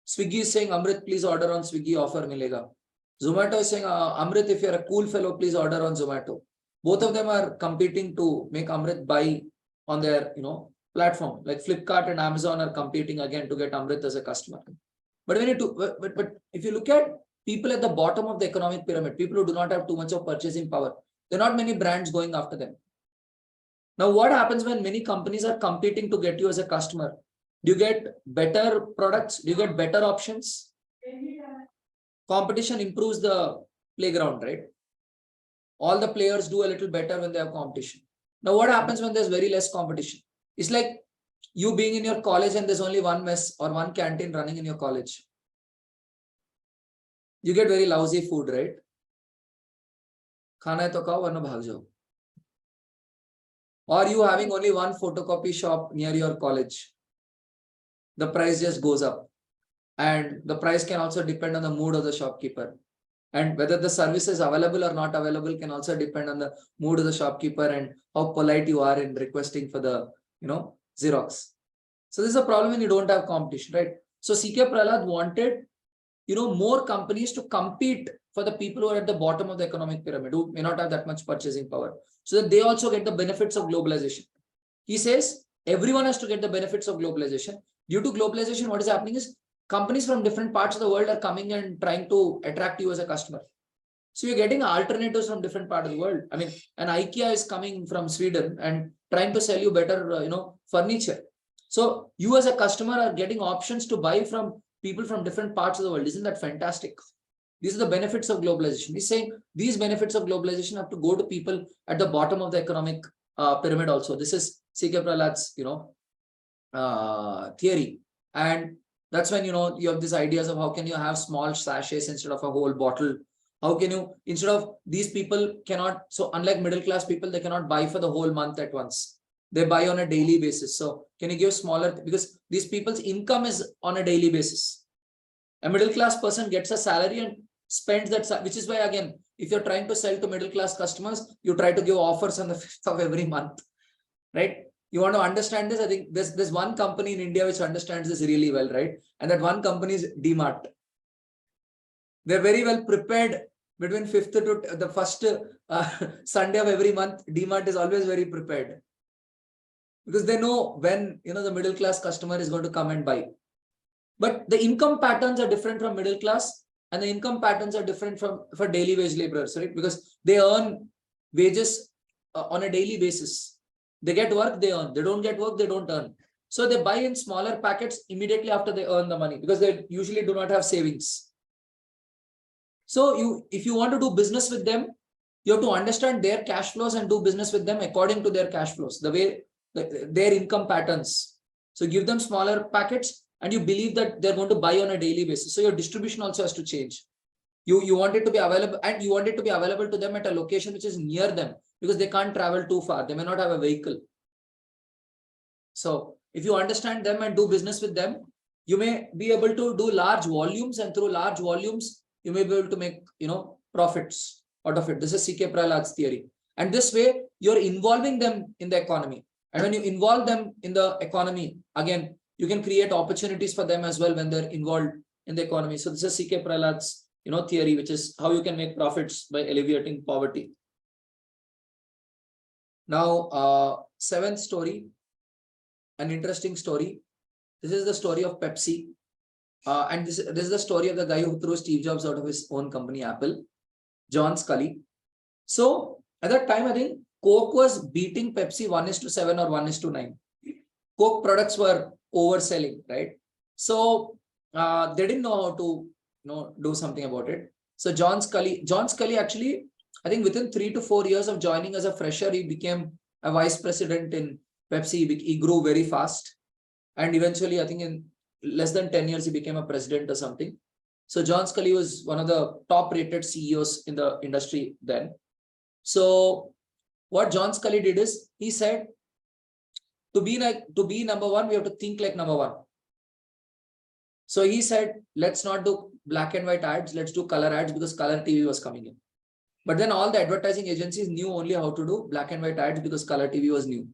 Swiggy is saying, Amrit, please order on Swiggy, offer milega. Zomato is saying, Amrit, if you're a cool fellow, please order on Zomato. Both of them are competing to make Amrit buy on their, platform. Like Flipkart and Amazon are competing again to get Amrit as a customer. But when but if you look at people at the bottom of the economic pyramid, people who do not have too much of purchasing power, there are not many brands going after them. Now, what happens when many companies are competing to get you as a customer? Do you get better products? Do you get better options? Competition improves the playground, right? All the players do a little better when they have competition. Now, what happens when there's very less competition? It's like you being in your college and there's only one mess or one canteen running in your college. You get very lousy food, right? Khana hai to khao, warna bhag jao. Or you having only one photocopy shop near your college. The price just goes up. And the price can also depend on the mood of the shopkeeper. And whether the service is available or not available can also depend on the mood of the shopkeeper and how polite you are in requesting for the, Xerox. So this is a problem when you don't have competition, right? So C.K. Prahalad wanted, more companies to compete for the people who are at the bottom of the economic pyramid, who may not have that much purchasing power, so that they also get the benefits of globalization. He says everyone has to get the benefits of globalization. Due to globalization, what is happening is companies from different parts of the world are coming and trying to attract you as a customer. So you're getting alternatives from different parts of the world. I mean, an IKEA is coming from Sweden and trying to sell you better, furniture. So you as a customer are getting options to buy from people from different parts of the world. Isn't that fantastic? These are the benefits of globalization. He's saying these benefits of globalization have to go to people at the bottom of the economic pyramid also. This is C.K. Prahalad's, theory. And that's when, you have these ideas of how can you have small sachets instead of a whole bottle. How can you, instead of these people cannot, so unlike middle class people, they cannot buy for the whole month at once. They buy on a daily basis. So can you give smaller, because these people's income is on a daily basis. A middle class person gets a salary and spends that, which is why, again, if you're trying to sell to middle class customers, you try to give offers on the 5th of every month, right? You want to understand this? I think there's one company in India which understands this really well, right? And that one company is DMart. They're very well prepared between 5th to the first Sunday of every month. DMart is always very prepared because they know when, the middle class customer is going to come and buy. But the income patterns are different from middle class, and the income patterns are different for daily wage laborers, right? Because they earn wages on a daily basis. They get work, they earn. They don't get work, they don't earn. So they buy in smaller packets immediately after they earn the money because they usually do not have savings. So if you want to do business with them, you have to understand their cash flows and do business with them according to their cash flows, the way their income patterns. So give them smaller packets and you believe that they're going to buy on a daily basis. So your distribution also has to change. You want it to be available, and you want it to be available to them at a location which is near them because they can't travel too far. They may not have a vehicle. So if you understand them and do business with them, you may be able to do large volumes, and through large volumes, you may be able to make, profits out of it. This is C.K. Prahalad's theory. And this way, you're involving them in the economy. And when you involve them in the economy, again, you can create opportunities for them as well when they're involved in the economy. So this is C.K. Prahalad's, theory, which is how you can make profits by alleviating poverty. Now, seventh story, an interesting story. This is the story of Pepsi. And this is the story of the guy who threw Steve Jobs out of his own company, Apple, John Scully. So at that time, I think Coke was beating Pepsi 1:7 or 1:9. Coke products were overselling, right? So they didn't know how to do something about it. So John Scully actually, I think within 3 to 4 years of joining as a fresher, he became a vice president in Pepsi. He grew very fast. And eventually, I think in less than 10 years, he became a president or something. So John Scully was one of the top rated CEOs in the industry then. So what John Scully did is, he said, to be number one, we have to think like number one. So he said, let's not do black and white ads, let's do color ads, because color TV was coming in. But then all the advertising agencies knew only how to do black and white ads because color TV was new.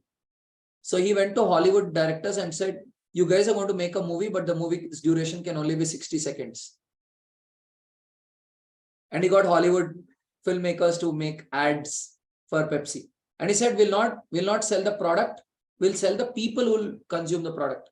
So he went to Hollywood directors and said, you guys are going to make a movie, but the movie's duration can only be 60 seconds. And he got Hollywood filmmakers to make ads for Pepsi. And he said, we'll not sell the product, we'll sell the people who will consume the product.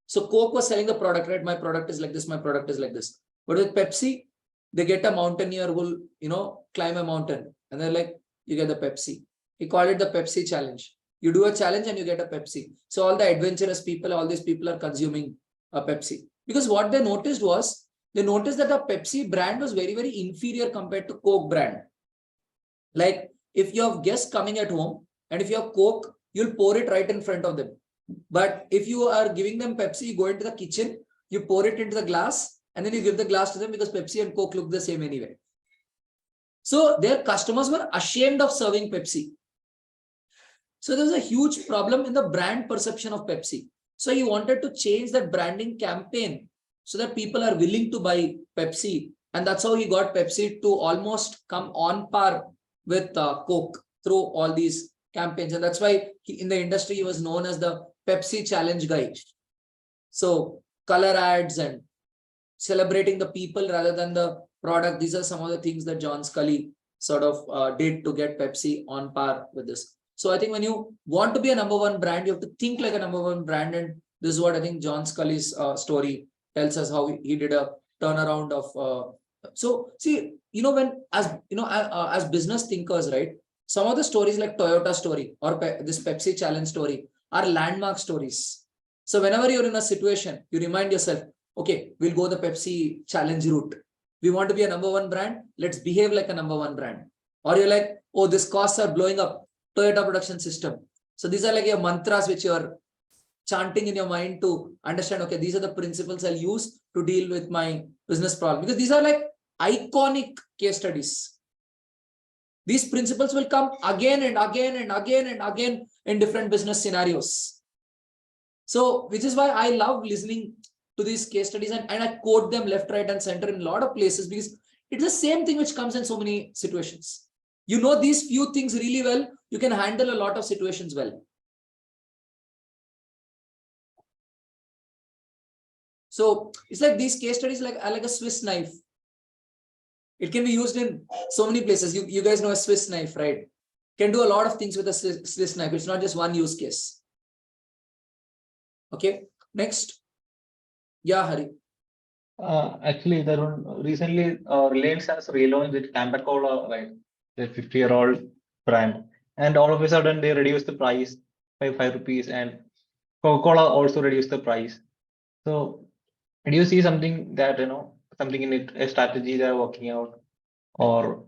So Coke was selling the product, right? My product is like this, my product is like this. But with Pepsi, they get a mountaineer who will, climb a mountain. And they're like, you get the Pepsi. He called it the Pepsi challenge. You do a challenge and you get a Pepsi. So all the adventurous people, all these people are consuming a Pepsi. Because what they noticed was, they noticed that the Pepsi brand was very, very inferior compared to Coke brand. Like if you have guests coming at home and if you have Coke, you'll pour it right in front of them. But if you are giving them Pepsi, you go into the kitchen, you pour it into the glass, and then you give the glass to them because Pepsi and Coke look the same anyway. So their customers were ashamed of serving Pepsi. So there was a huge problem in the brand perception of Pepsi. So he wanted to change that branding campaign so that people are willing to buy Pepsi. And that's how he got Pepsi to almost come on par with Coke through all these campaigns. And that's why in the industry, he was known as the Pepsi challenge guy. So color ads and celebrating the people rather than the product. These are some of the things that John Scully sort of did to get Pepsi on par with this. So I think when you want to be a number one brand, you have to think like a number one brand. And this is what I think John Scully's story tells us, how he did a turnaround of. So see, when as business thinkers, right? Some of the stories like Toyota story or this Pepsi challenge story are landmark stories. So whenever you're in a situation, you remind yourself, okay, we'll go the Pepsi challenge route. We want to be a number one brand. Let's behave like a number one brand. Or you're like, oh, these costs are blowing up. Toyota production system. So these are like your mantras which you're chanting in your mind to understand, okay, these are the principles I'll use to deal with my business problem. Because these are like iconic case studies. These principles will come again and again and again and again in different business scenarios. So, which is why I love listening to these case studies and I quote them left, right, and center in a lot of places because it's the same thing which comes in so many situations. You know these few things really well, you can handle a lot of situations well. So it's like these case studies are like a Swiss knife. It can be used in so many places. You guys know a Swiss knife, right? Can do a lot of things with a Swiss knife. It's not just one use case. Okay, next. Yeah, Hari. Actually, recently Reliance has relaunched its Campa-Cola, right? The 50-year-old brand, and all of a sudden they reduced the price 5 rupees, and Coca-Cola also reduced the price. So do you see something that, something in it, a strategy they're working out, or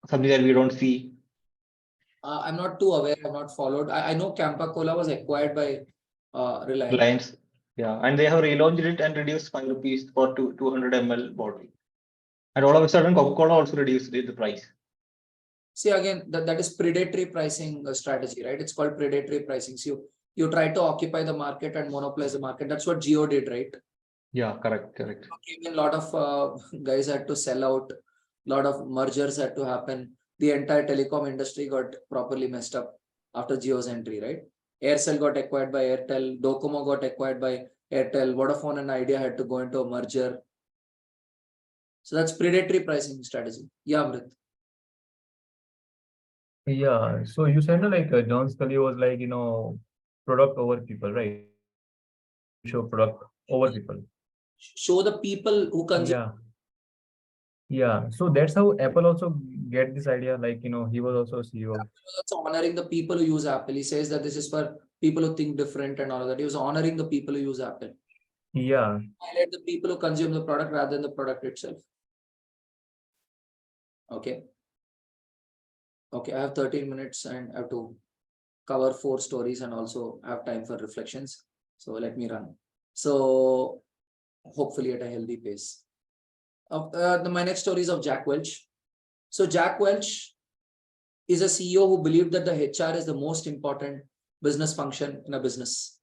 something that we don't see? I'm not too aware. I've not followed. I know Campa Cola was acquired by Reliance. Reliance. Yeah, and they have relaunched it and reduced 5 rupees for 200 ml bottle. And all of a sudden, Coca-Cola also reduced the price. See, again, that is predatory pricing strategy, right? It's called predatory pricing. So you try to occupy the market and monopolize the market. That's what Jio did, right? Yeah, correct. A lot of guys had to sell out, a lot of mergers had to happen. The entire telecom industry got properly messed up after Jio's entry, right? Aircel got acquired by Airtel, Docomo got acquired by Airtel, Vodafone and Idea had to go into a merger. So that's predatory pricing strategy. Yeah, Amrit. Yeah, so you said like John Scully was like, product over people, right? Show product over people. Show the people who consume. Yeah. Yeah. So that's how Apple also get this idea. Like, he was also a CEO. Also honoring the people who use Apple. He says that this is for people who think different and all of that. He was honoring the people who use Apple. Yeah. Highlight the people who consume the product rather than the product itself. Okay. Okay, I have 13 minutes and I have to cover 4 stories and also have time for reflections. So let me run. So hopefully at a healthy pace. My next story is of Jack Welch. So Jack Welch is a CEO who believed that the HR is the most important business function in a business.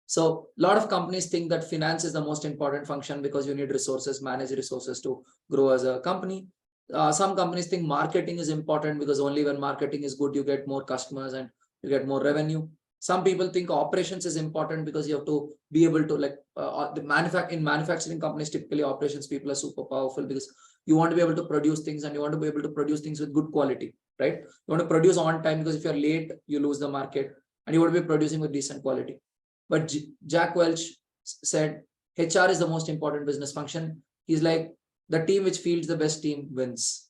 So a lot of companies think that finance is the most important function because you need resources, manage resources to grow as a company. Some companies think marketing is important because only when marketing is good, you get more customers and you get more revenue. Some people think operations is important because you have to be able to in manufacturing companies, typically operations people are super powerful because you want to be able to produce things and you want to be able to produce things with good quality, right? You want to produce on time because if you're late, you lose the market, and you want to be producing with decent quality. But Jack Welch said HR is the most important business function. He's like, the team which fields the best team wins.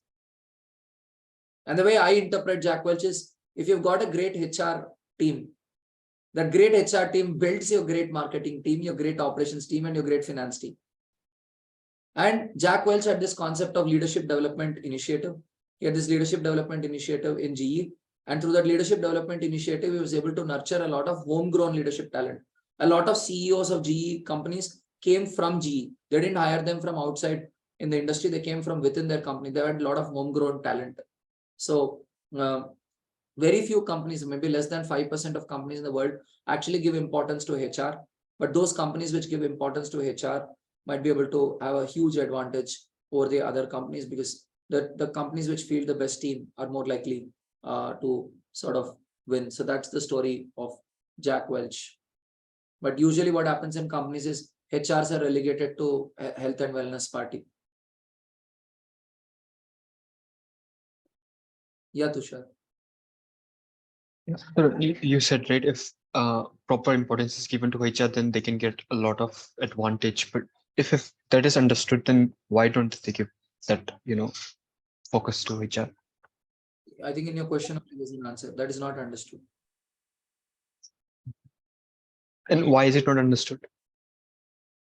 And the way I interpret Jack Welch is, if you've got a great HR team, that great HR team builds your great marketing team, your great operations team, and your great finance team. And Jack Welch had this concept of leadership development initiative. He had this leadership development initiative in GE. And through that leadership development initiative, he was able to nurture a lot of homegrown leadership talent. A lot of CEOs of GE companies came from GE. They didn't hire them from outside in the industry. They came from within their company. They had a lot of homegrown talent. So very few companies, maybe less than 5% of companies in the world actually give importance to HR. But those companies which give importance to HR might be able to have a huge advantage over the other companies because the companies which field the best team are more likely to sort of win. So that's the story of Jack Welch. But usually what happens in companies is HRs are relegated to health and wellness party. Yeah, Tushar. Yes. So you said, right, if proper importance is given to HR, then they can get a lot of advantage. But if that is understood, then why don't they give that, focus to HR? I think in your question, there is an answer. That is not understood. And why is it not understood?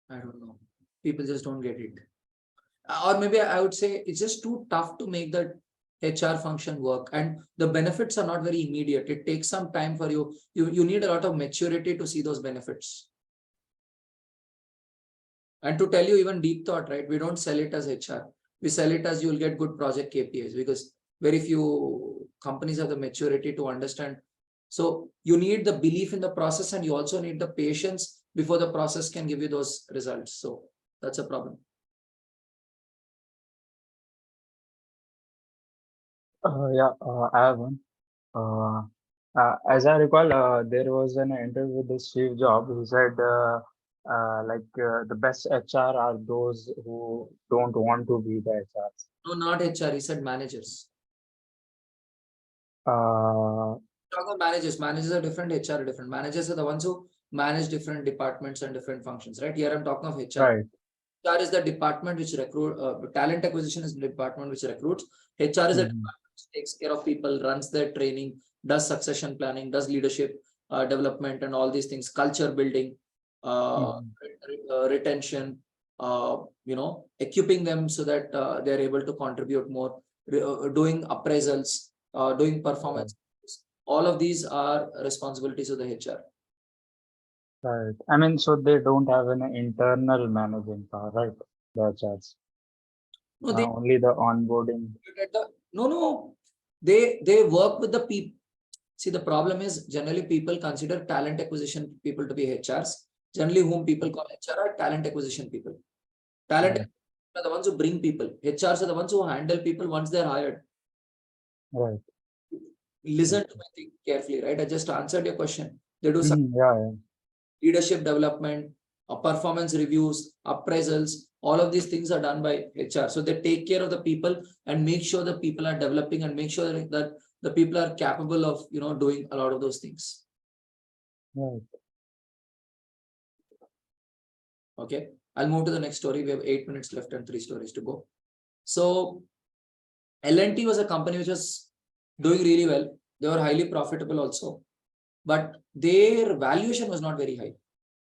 I don't know. People just don't get it. Or maybe I would say it's just too tough to make that HR function work. And the benefits are not very immediate. It takes some time for you. You need a lot of maturity to see those benefits. And to tell you even deep thought, right? We don't sell it as HR. We sell it as you'll get good project KPIs because very few companies have the maturity to understand. So you need the belief in the process and you also need the patience before the process can give you those results. So that's a problem. I have one. As I recall, there was an interview with the Steve Jobs. He said, the best HR are those who don't want to be the HRs. No, not HR. He said managers. Talk about managers. Managers are different. HR are different. Managers are the ones who manage different departments and different functions, right? Here I'm talking of HR. Right. HR is the department which talent acquisition is the department which recruits. HR is a department which takes care of people, runs their training, does succession planning, does leadership, development and all these things, culture building, retention, equipping them so that they're able to contribute more, doing appraisals, doing performance. All of these are responsibilities of the HR. Right. I mean, so they don't have an internal managing power, right? The HRs. No, they Only the onboarding. no. They work with the people. See, the problem is generally people consider talent acquisition people to be HRs. Generally, whom people call HR are talent acquisition people. Talent are the ones who bring people. HRs are the ones who handle people once they're hired. Right. Listen to my thing carefully, right? I just answered your question. They do some leadership development, performance reviews, appraisals. All of these things are done by HR. So they take care of the people and make sure the people are developing and make sure that the people are capable of doing a lot of those things. Right. Okay, I'll move to the next story. We have 8 minutes left and 3 stories to go. So L&T was a company which was doing really well. They were highly profitable also, but their valuation was not very high.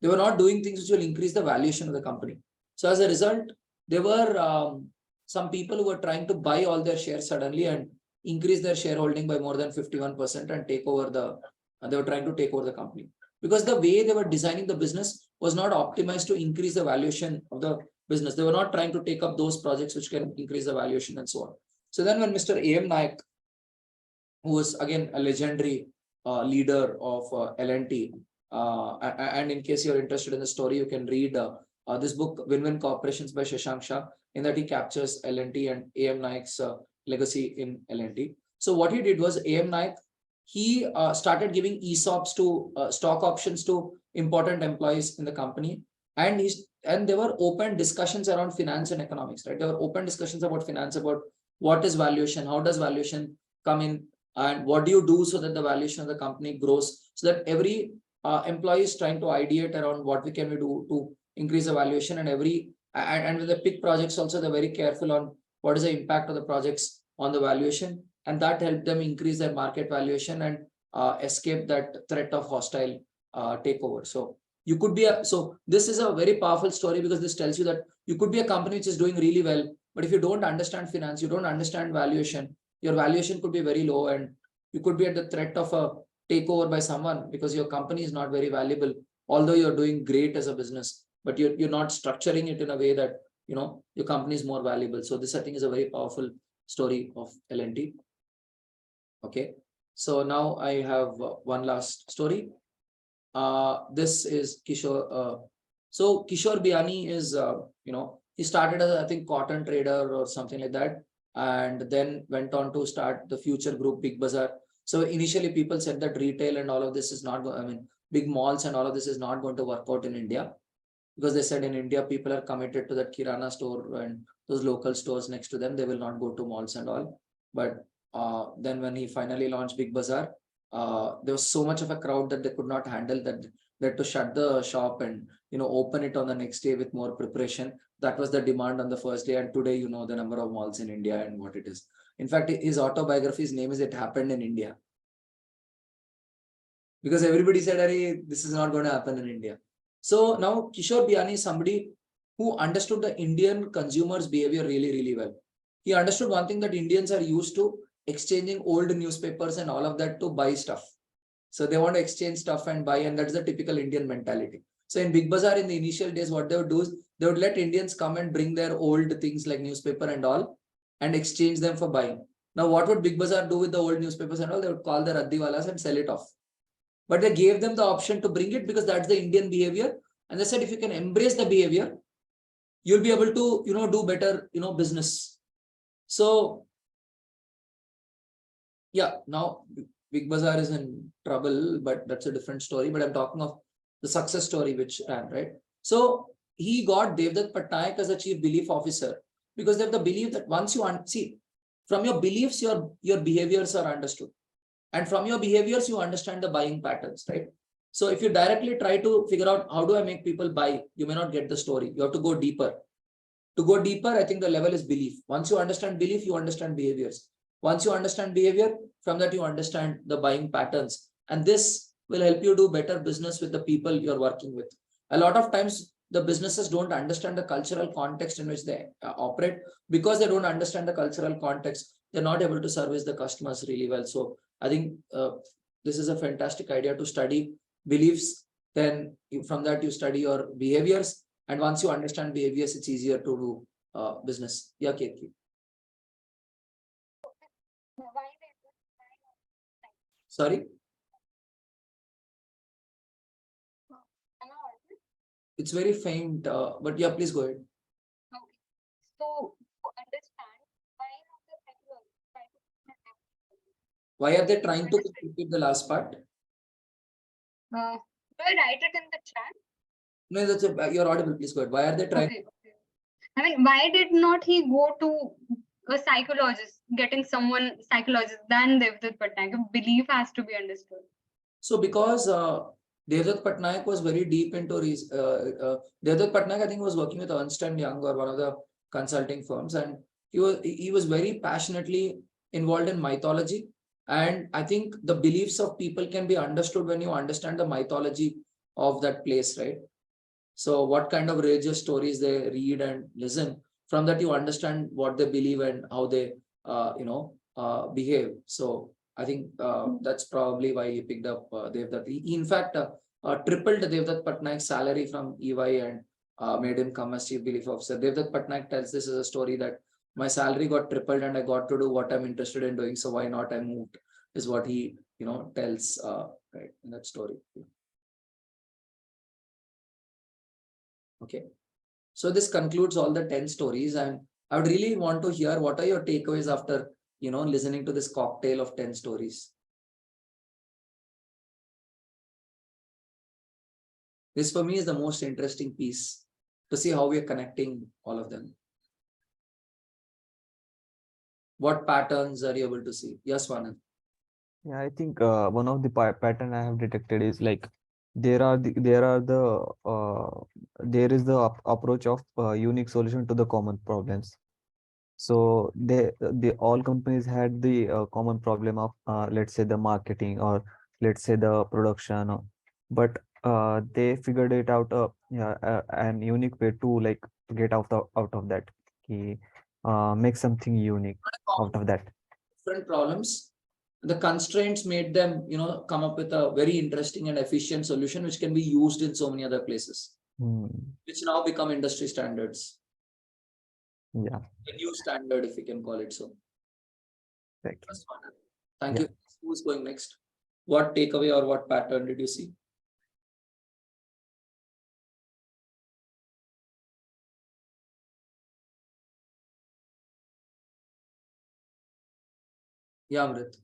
They were not doing things which will increase the valuation of the company. So as a result, there were some people who were trying to buy all their shares suddenly and increase their shareholding by more than 51% and take over they were trying to take over the company. Because the way they were designing the business was not optimized to increase the valuation of the business. They were not trying to take up those projects which can increase the valuation and so on. So then when Mr. A.M. Naik, who was again a legendary leader of L&T, and in case you're interested in the story, you can read this book, Win-Win Corporations by Shashank Shah. In that he captures L&T and A.M. Naik's legacy in L&T. So what he did was A.M. Naik, he started giving ESOPs to stock options to important employees in the company. And there were open discussions around finance and economics, right? There were open discussions about finance, about what is valuation, how does valuation come in, and what do you do so that the valuation of the company grows, so that every employee is trying to ideate around what we can do to increase the valuation, and with the pick projects also, they're very careful on what is the impact of the projects on the valuation, and that helped them increase their market valuation and escape that threat of hostile takeover. So you could be so this is a very powerful story, because this tells you that you could be a company which is doing really well, but if you don't understand finance, you don't understand valuation, your valuation could be very low, and you could be at the threat of a takeover by someone because your company is not very valuable, although you're doing great as a business, but you're not structuring it in a way that your company is more valuable. So this, I think, is a very powerful story of L&T. Okay, so now I have one last story. This is Kishore. So Kishore Biani is he started as, I think, cotton trader or something like that, and then went on to start the future group, Big Bazaar. So initially people said that retail and all of this is not going, big malls and all of this is not going to work out in India, because they said in India people are committed to that Kirana store and those local stores next to them. They will not go to malls and all. But then when he finally launched Big Bazaar, there was so much of a crowd that they could not handle that. They had to shut the shop and open it on the next day with more preparation. That was the demand on the first day, and today the number of malls in India and what it is. In fact, his autobiography's name is "It Happened in India," because everybody said, "Arey, this is not going to happen in India." So now Kishore Biani is somebody who understood the Indian consumers' behavior really, really well. He understood one thing, that Indians are used to exchanging old newspapers and all of that to buy stuff. So they want to exchange stuff and buy, and that's the typical Indian mentality. So in Big Bazaar, in the initial days, what they would do is they would let Indians come and bring their old things like newspaper and all and exchange them for buying. Now, what would Big Bazaar do with the old newspapers and all? They would call the Raddiwalas and sell it off. But they gave them the option to bring it because that's the Indian behavior. And they said, if you can embrace the behavior, you'll be able to, do better, business. So, yeah, now Big Bazaar is in trouble, but that's a different story. But I'm talking of the success story which ran, right? So he got Devdutt Patnaik as a chief belief officer, because they have the belief that once you see, from your beliefs, your behaviors are understood. And from your behaviors, you understand the buying patterns, right? So if you directly try to figure out how do I make people buy, you may not get the story. You have to go deeper. To go deeper, I think the level is belief. Once you understand belief, you understand behaviors. Once you understand behavior, from that you understand the buying patterns. And this, will help you do better business with the people you're working with. A lot of times the businesses don't understand the cultural context in which they operate. Because they don't understand the cultural context, they're not able to service the customers really well. So I think this is a fantastic idea to study beliefs. Then from that you study your behaviors, and once you understand behaviors, it's easier to do business. Yeah, Ketki. Sorry, it's very faint, but yeah, please go ahead. Okay. So to understand why not the psychology try to Why are they trying to repeat the last part? do I write it in the chat? No, that's you're audible. Please go ahead. Why are they trying? Okay. I mean, why did not he go to a psychologist, getting someone psychologist than Devdutt Patnaik? Belief has to be understood. So because Devdutt Patnaik was very deep into Devdutt Patnaik, I think, was working with Ernst and Young or one of the consulting firms, and he was very passionately involved in mythology. And I think the beliefs of people can be understood when you understand the mythology of that place, right? So what kind of religious stories they read and listen, from that you understand what they believe and how they behave. So I think that's probably why he picked up Devdutt. He, in fact, tripled Devdutt Patnaik's salary from EY and made him come as chief belief officer. Devdutt Patnaik tells this as a story that my salary got tripled and I got to do what I'm interested in doing. So why not I moved, is what he tells right in that story. Okay. So this concludes all the 10 stories, and I would really want to hear what are your takeaways after listening to this cocktail of 10 stories. This for me is the most interesting piece, to see how we are connecting all of them. What patterns are you able to see? Yes, Swanand. Yeah, I think one of the pattern I have detected is like there is the approach of unique solution to the common problems. So the all companies had the common problem of let's say the marketing, or let's say the production, but they figured it out an unique way to like get out of that, make something unique out of that. Different problems. The constraints made them, come up with a very interesting and efficient solution, which can be used in so many other places, which now become industry standards. Yeah. A new standard, if we can call it so. Right. Thank you. Who's going next? What takeaway or what pattern did you see? Yeah, Amrit.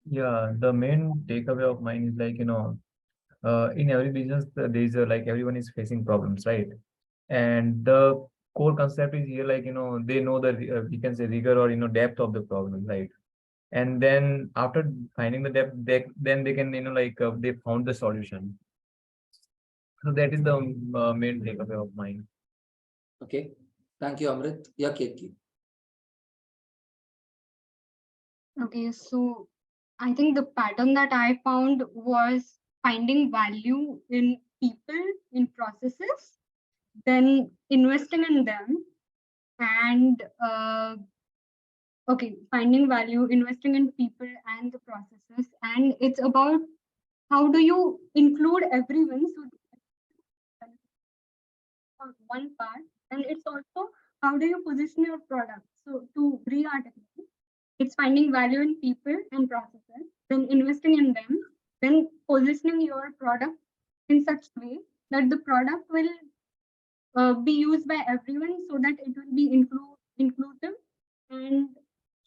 Yeah, the main takeaway of mine is like, in every business, there is like everyone is facing problems, right? And the core concept is here, like, they know the, we can say rigor or, depth of the problem, right? And then after finding the depth, then they can, they found the solution. So that is the main takeaway of mine. Okay. Thank you, Amrit. Yeah, Ketki. Okay, so I think the pattern that I found was finding value in people, in processes, then investing in them, and finding value, investing in people and the processes. And it's about how do you include everyone so one part, and it's also how do you position your product. So to re-articulate, it's finding value in people and processes, then investing in them, then positioning your product in such way that the product will be used by everyone so that it will be inclusive, and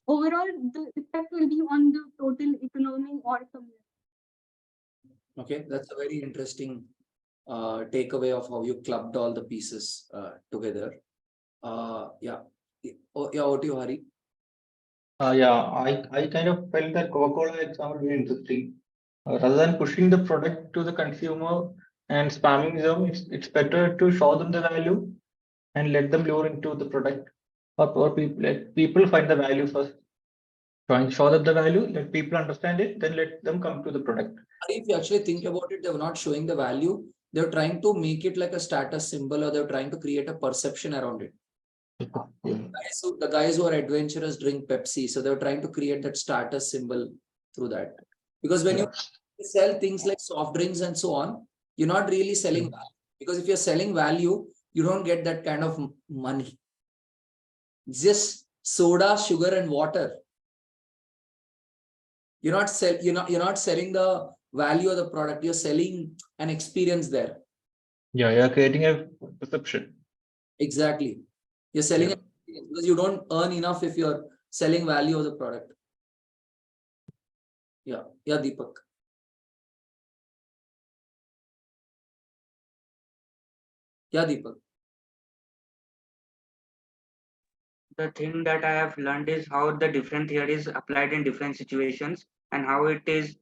overall the effect will be on the total economy or community. Okay, that's a very interesting takeaway of how you clubbed all the pieces together. Yeah. Oh, yeah, over to you, Hari. Yeah, I kind of felt that Coca-Cola example very interesting. Rather than pushing the product to the consumer and spamming them, it's better to show them the value and let them lure into the product, or people let people find the value first, Try and show them the value, let people understand it, then let them come to the product. If you actually think about it, they were not showing the value. They're trying to make it like a status symbol, or they're trying to create a perception around it. The guys who are adventurous drink Pepsi, so they're trying to create that status symbol through that. Because when you sell things like soft drinks and so on, you're not really selling value. Because if you're selling value, you don't get that kind of money. Just soda, sugar, and water. You're not selling the value of the product. You're selling an experience there. Yeah, you're creating a perception. Exactly. You're selling it because you don't earn enough if you're selling value of the product. Yeah, Deepak. Yeah, Deepak. The thing that I have learned is how the different theories applied in different situations and how it is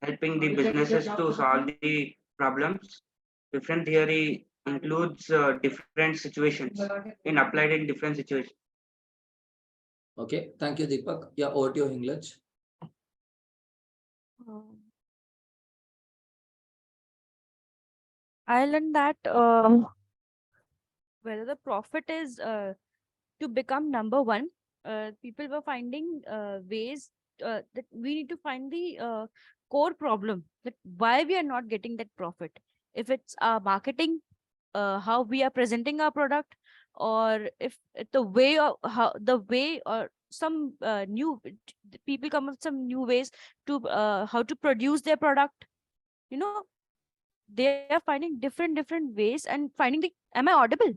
helping the businesses to solve the problems. Different theory includes different situations in applied in different situations. Okay, thank you, Deepak. Yeah, over to you, Hinglaj. I learned that whether the profit is to become number one, people were finding ways that we need to find the core problem, that why we are not getting that profit. If it's our marketing, how we are presenting our product, or if the way or how the way or some new people come up with some new ways to how to produce their product. You know, they are finding different ways and finding the. Am I audible?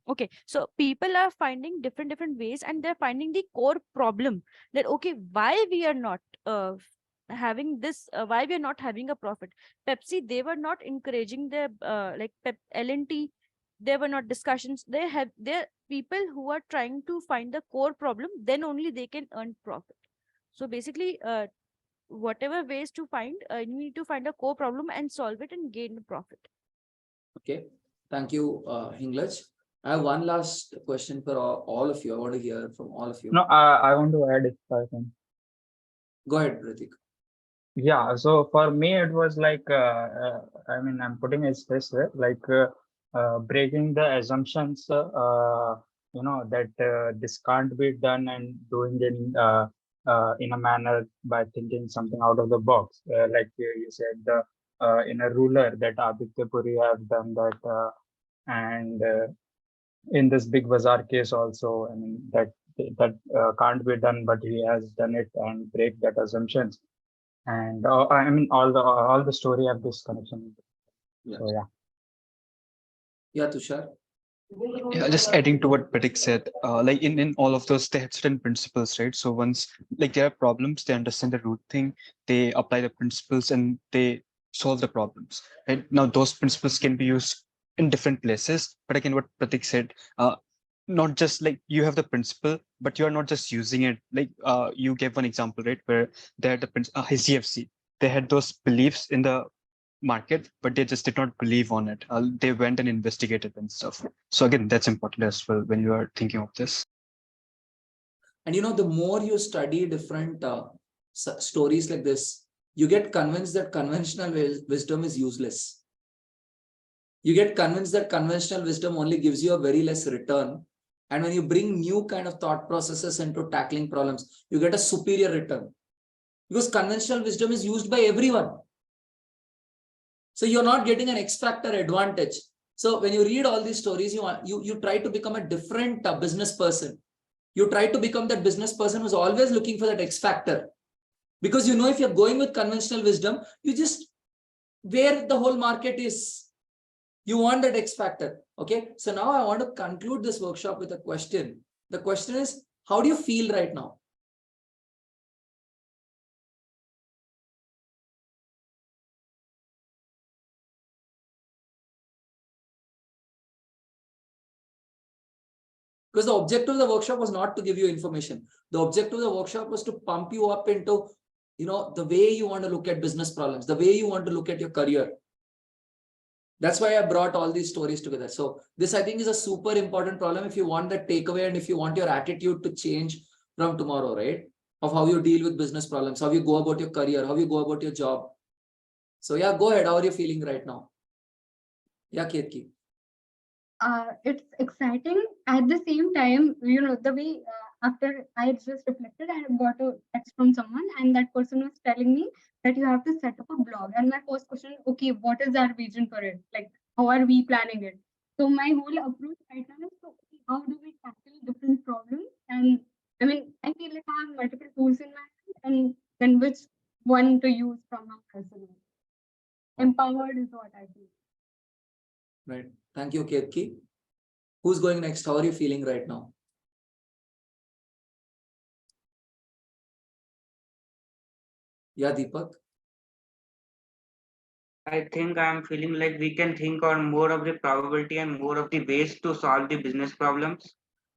Okay, so people are finding different ways, and they're finding the core problem, that okay, why we are not having this, why we are not having a profit. Pepsi, they were not encouraging their like L&T, there were not discussions. They're people who are trying to find the core problem, then only they can earn profit. So basically, whatever ways to find, you need to find a core problem and solve it and gain the profit. Okay, thank you, Hinglaj. I have one last question for all of you. I want to hear from all of you. No, I want to add if I can. Go ahead, Pratik. Yeah, so for me, it was like, I mean, I'm putting it this way, like breaking the assumptions, that this can't be done, and doing it in a manner by thinking something out of the box. Like you said, in a ruler that Aditya Puri have done that, and in this Big Bazaar case also, I mean, that can't be done, but he has done it and break that assumptions. And I mean, all the story have this connection. Yeah. So yeah. Yeah, Tushar. Yeah, just adding to what Pratik said, like in all of those, they have certain principles, right? So once like there are problems, they understand the root thing, they apply the principles and they solve the problems. Right now, those principles can be used in different places. But again, what Pratik said, not just like you have the principle, but you are not just using it. Like you gave one example, right, where they had the HCFC, they had those beliefs in the market, but they just did not believe on it. They went and investigated and stuff. So again, that's important as well when you are thinking of this. And the more you study different stories like this, you get convinced that conventional wisdom is useless. You get convinced that conventional wisdom only gives you a very less return. And when you bring new kind of thought processes into tackling problems, you get a superior return. Because conventional wisdom is used by everyone. So you're not getting an X factor advantage. So when you read all these stories, you try to become a different business person. You try to become that business person who's always looking for that X factor. Because if you're going with conventional wisdom, you just where the whole market is. You want that X factor. Okay. So now I want to conclude this workshop with a question. The question is, how do you feel right now? Because the objective of the workshop was not to give you information. The objective of the workshop was to pump you up into, the way you want to look at business problems, the way you want to look at your career. That's why I brought all these stories together. So this, I think, is a super important problem. If you want that takeaway and if you want your attitude to change from tomorrow, right? Of how you deal with business problems, how you go about your career, how you go about your job. So yeah, go ahead. How are you feeling right now? Yeah, Ketki. It's exciting. At the same time, the way after I just reflected, I got a text from someone, and that person was telling me that you have to set up a blog. And my first question, okay, what is our vision for it? Like, how are we planning it? So my whole approach right now is, so, okay, how do we tackle different problems? And I mean, I feel like I have multiple tools in my hand, and then which one to use from my personal. Empowered is what I feel. Right. Thank you, Ketki. Who's going next? How are you feeling right now? Yeah, Deepak. I think I'm feeling like we can think on more of the probability and more of the ways to solve the business problems,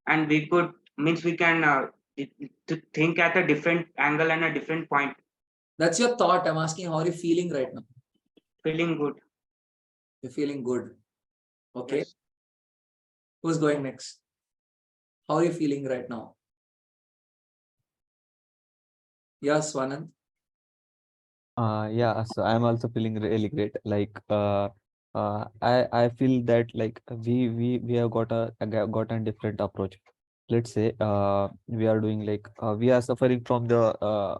and we could means we can to think at a different angle and a different point. That's your thought. I'm asking how are you feeling right now? Feeling good. You're feeling good. Okay. Yes. Who's going next? How are you feeling right now? Yeah, Swanand. Yeah, so I'm also feeling really great. Like I feel that like we have got a different approach. Let's say we are doing like we are suffering from the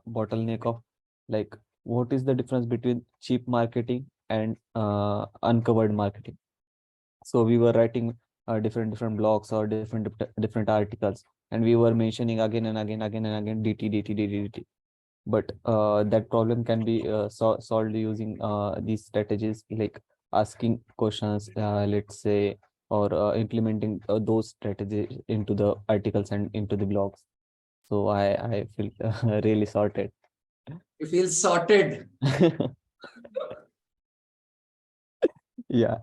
bottleneck of like what is the difference between cheap marketing and uncovered marketing. So we were writing different blogs or different articles, and we were mentioning again and again DT. But that problem can be solved using these strategies like asking questions, let's say, or implementing those strategies into the articles and into the blogs. So I feel really sorted. You feel sorted. Yeah.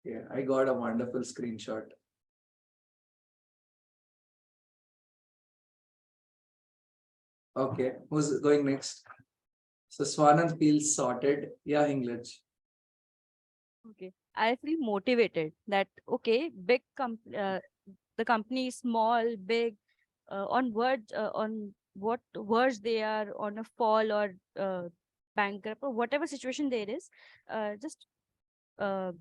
Yeah, I got a wonderful screenshot. Okay, who's going next? So Swanand feels sorted. Yeah, English. Okay. I feel motivated that, okay, the company is small, big, on what words they are on a fall or bankrupt or whatever situation there is, just uh,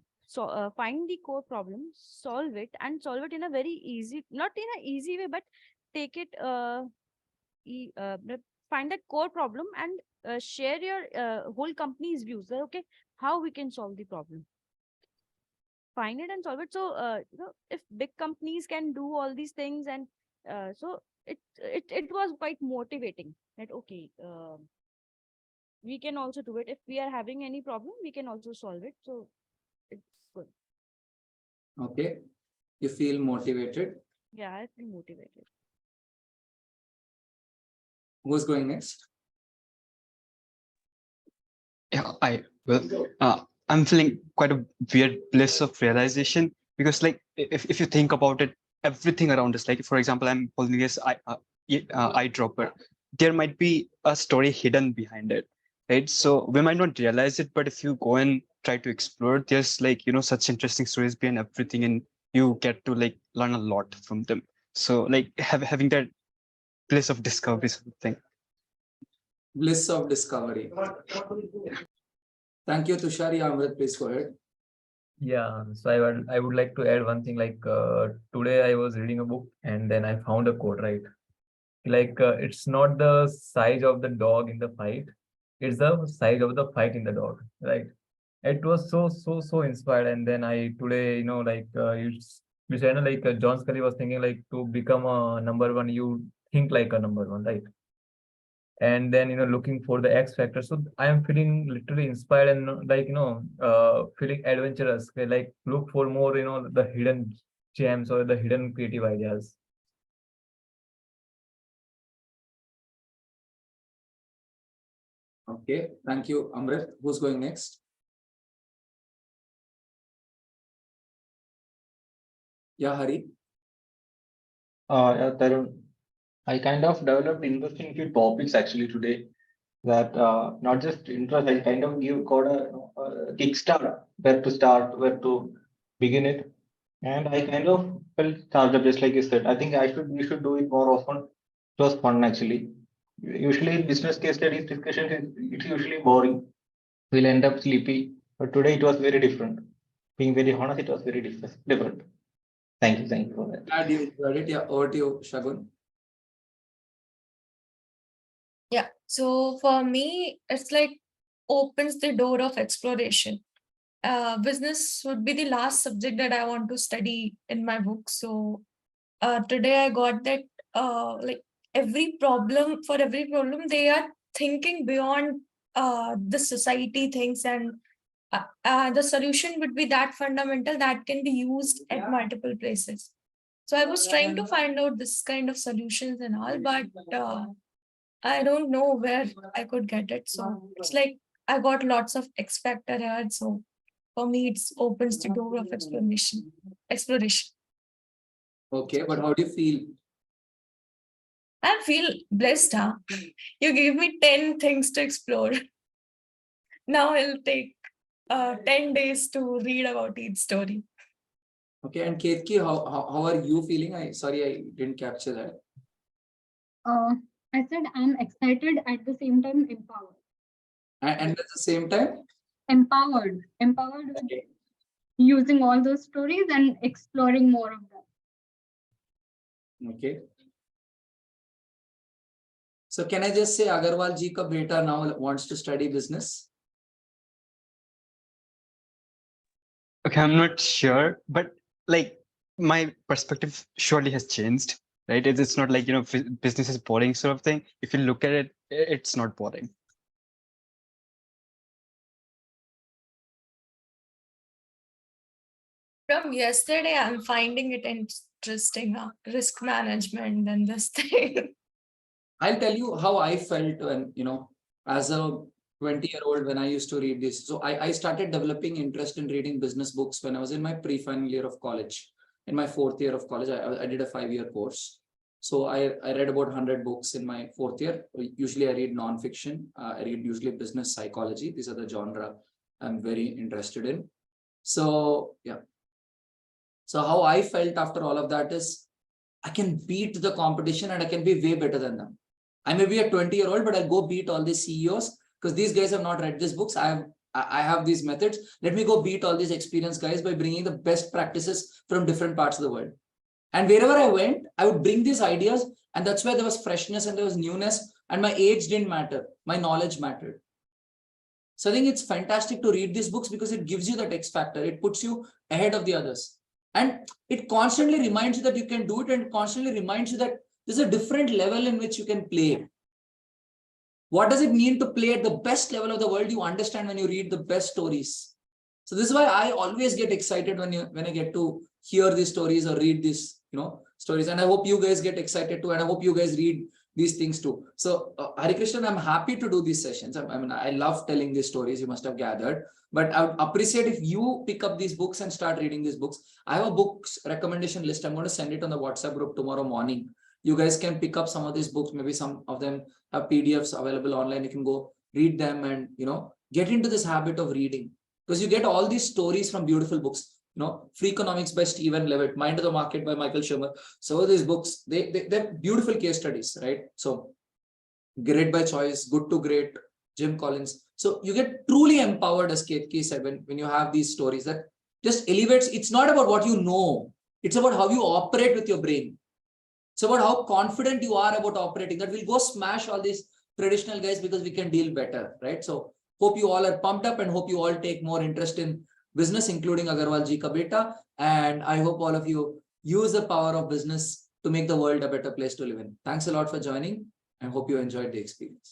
find the core problem, solve it in a very easy, not in an easy way, but take it, find that core problem and share your whole company's views. That, okay, how we can solve the problem, find it and solve it. So if big companies can do all these things, and so it was quite motivating that, okay, we can also do it. If we are having any problem, we can also solve it. So it's good. Okay, you feel motivated. Yeah, I feel motivated. Who's going next? Yeah, I will. I'm feeling quite a weird bliss of realization because, like, if you think about it, everything around us, like, for example, I'm holding this eyedropper. There might be a story hidden behind it, right? So we might not realize it, but if you go and try to explore, there's like, such interesting stories behind everything, and you get to like learn a lot from them. So like having that bliss of discovery is something. Bliss of discovery. Thank you, Tushar. Yeah, Amrit, please go ahead. Yeah, so I would like to add one thing. Like today I was reading a book and then I found a quote, right? Like it's not the size of the dog in the fight, it's the size of the fight in the dog, right? It was so inspired. And then I today, like you said, like John Scully was thinking like to become a number one, you think like a number one, right? And then looking for the X factor. So I am feeling literally inspired and like feeling adventurous. Okay, like look for more, the hidden gems or the hidden creative ideas. Okay, thank you, Amrit. Who's going next? Yeah, Hari. Yeah, Tarun, I kind of developed interest in few topics actually today that not just interest, I kind of got a kickstart where to start, where to begin it. And I kind of felt charged up, just like you said. I think we should do it more often. It was fun actually. Usually business case studies discussion it's usually boring. We'll end up sleepy. But today it was very different. Being very honest, it was very different. Thank you for that. Glad you enjoyed it. Yeah, over to you, Shagun. Yeah. So for me, it's like opens the door of exploration. Business would be the last subject that I want to study in my book. So today I got that like every problem they are thinking beyond the society things, and the solution would be that fundamental that can be used at multiple places. So I was trying to find out this kind of solutions and all, but I don't know where I could get it. So it's like I got lots of X factor here. So for me, it opens the door of exploration. Okay, but how do you feel? I feel blessed, huh? You gave me 10 things to explore. Now it'll take 10 days to read about each story. Okay, and Ketki, how are you feeling? Sorry, I didn't capture that. I said I'm excited at the same time empowered. And at the same time, Empowered with okay. using all those stories and exploring more of them. Okay. So can I just say Agarwal ji ka beta now wants to study business? Okay, I'm not sure, but like my perspective surely has changed, right? It's not like, business is boring sort of thing. If you look at it, it's not boring. From yesterday, I'm finding it interesting. Risk management and this thing. I'll tell you how I felt when, as a 20-year-old when I used to read this. So I started developing interest in reading business books when I was in my pre-final year of college. In my 4th year of college, I did a 5-year course. So I read about 100 books in my 4th year. Usually I read non-fiction. I read usually business psychology. These are the genre I'm very interested in. So yeah. So how I felt after all of that is I can beat the competition and I can be way better than them. I may be a 20-year-old, but I'll go beat all these CEOs because these guys have not read these books. I have these methods. Let me go beat all these experienced guys by bringing the best practices from different parts of the world. And wherever I went, I would bring these ideas, and that's where there was freshness and there was newness, and my age didn't matter. My knowledge mattered. So I think it's fantastic to read these books because it gives you that X factor. It puts you ahead of the others. And it constantly reminds you that you can do it, and constantly reminds you that there's a different level in which you can play. What does it mean to play at the best level of the world? You understand when you read the best stories. So this is why I always get excited when I get to hear these stories or read these stories. And I hope you guys get excited too. And I hope you guys read these things too. So Hari Krishnan, I'm happy to do these sessions. I love telling these stories, you must have gathered. But I would appreciate if you pick up these books and start reading these books. I have a books recommendation list. I'm going to send it on the WhatsApp group tomorrow morning. You guys can pick up some of these books. Maybe some of them have PDFs available online. You can go read them and get into this habit of reading, because you get all these stories from beautiful books. Free Economics by Stephen Levitt, Mind of the Market by Michael Shermer. So these books, they're beautiful case studies, right? So Great by Choice, Good to Great, Jim Collins. So you get truly empowered, as Ketki said, when you have these stories that just elevates. It's not about what you know. It's about how you operate with your brain. It's about how confident you are about operating, that we'll go smash all these traditional guys because we can deal better, right? So hope you all are pumped up and hope you all take more interest in business, including Agarwal ji ka beta. And I hope all of you use the power of business to make the world a better place to live in. Thanks a lot for joining and hope you enjoyed the experience.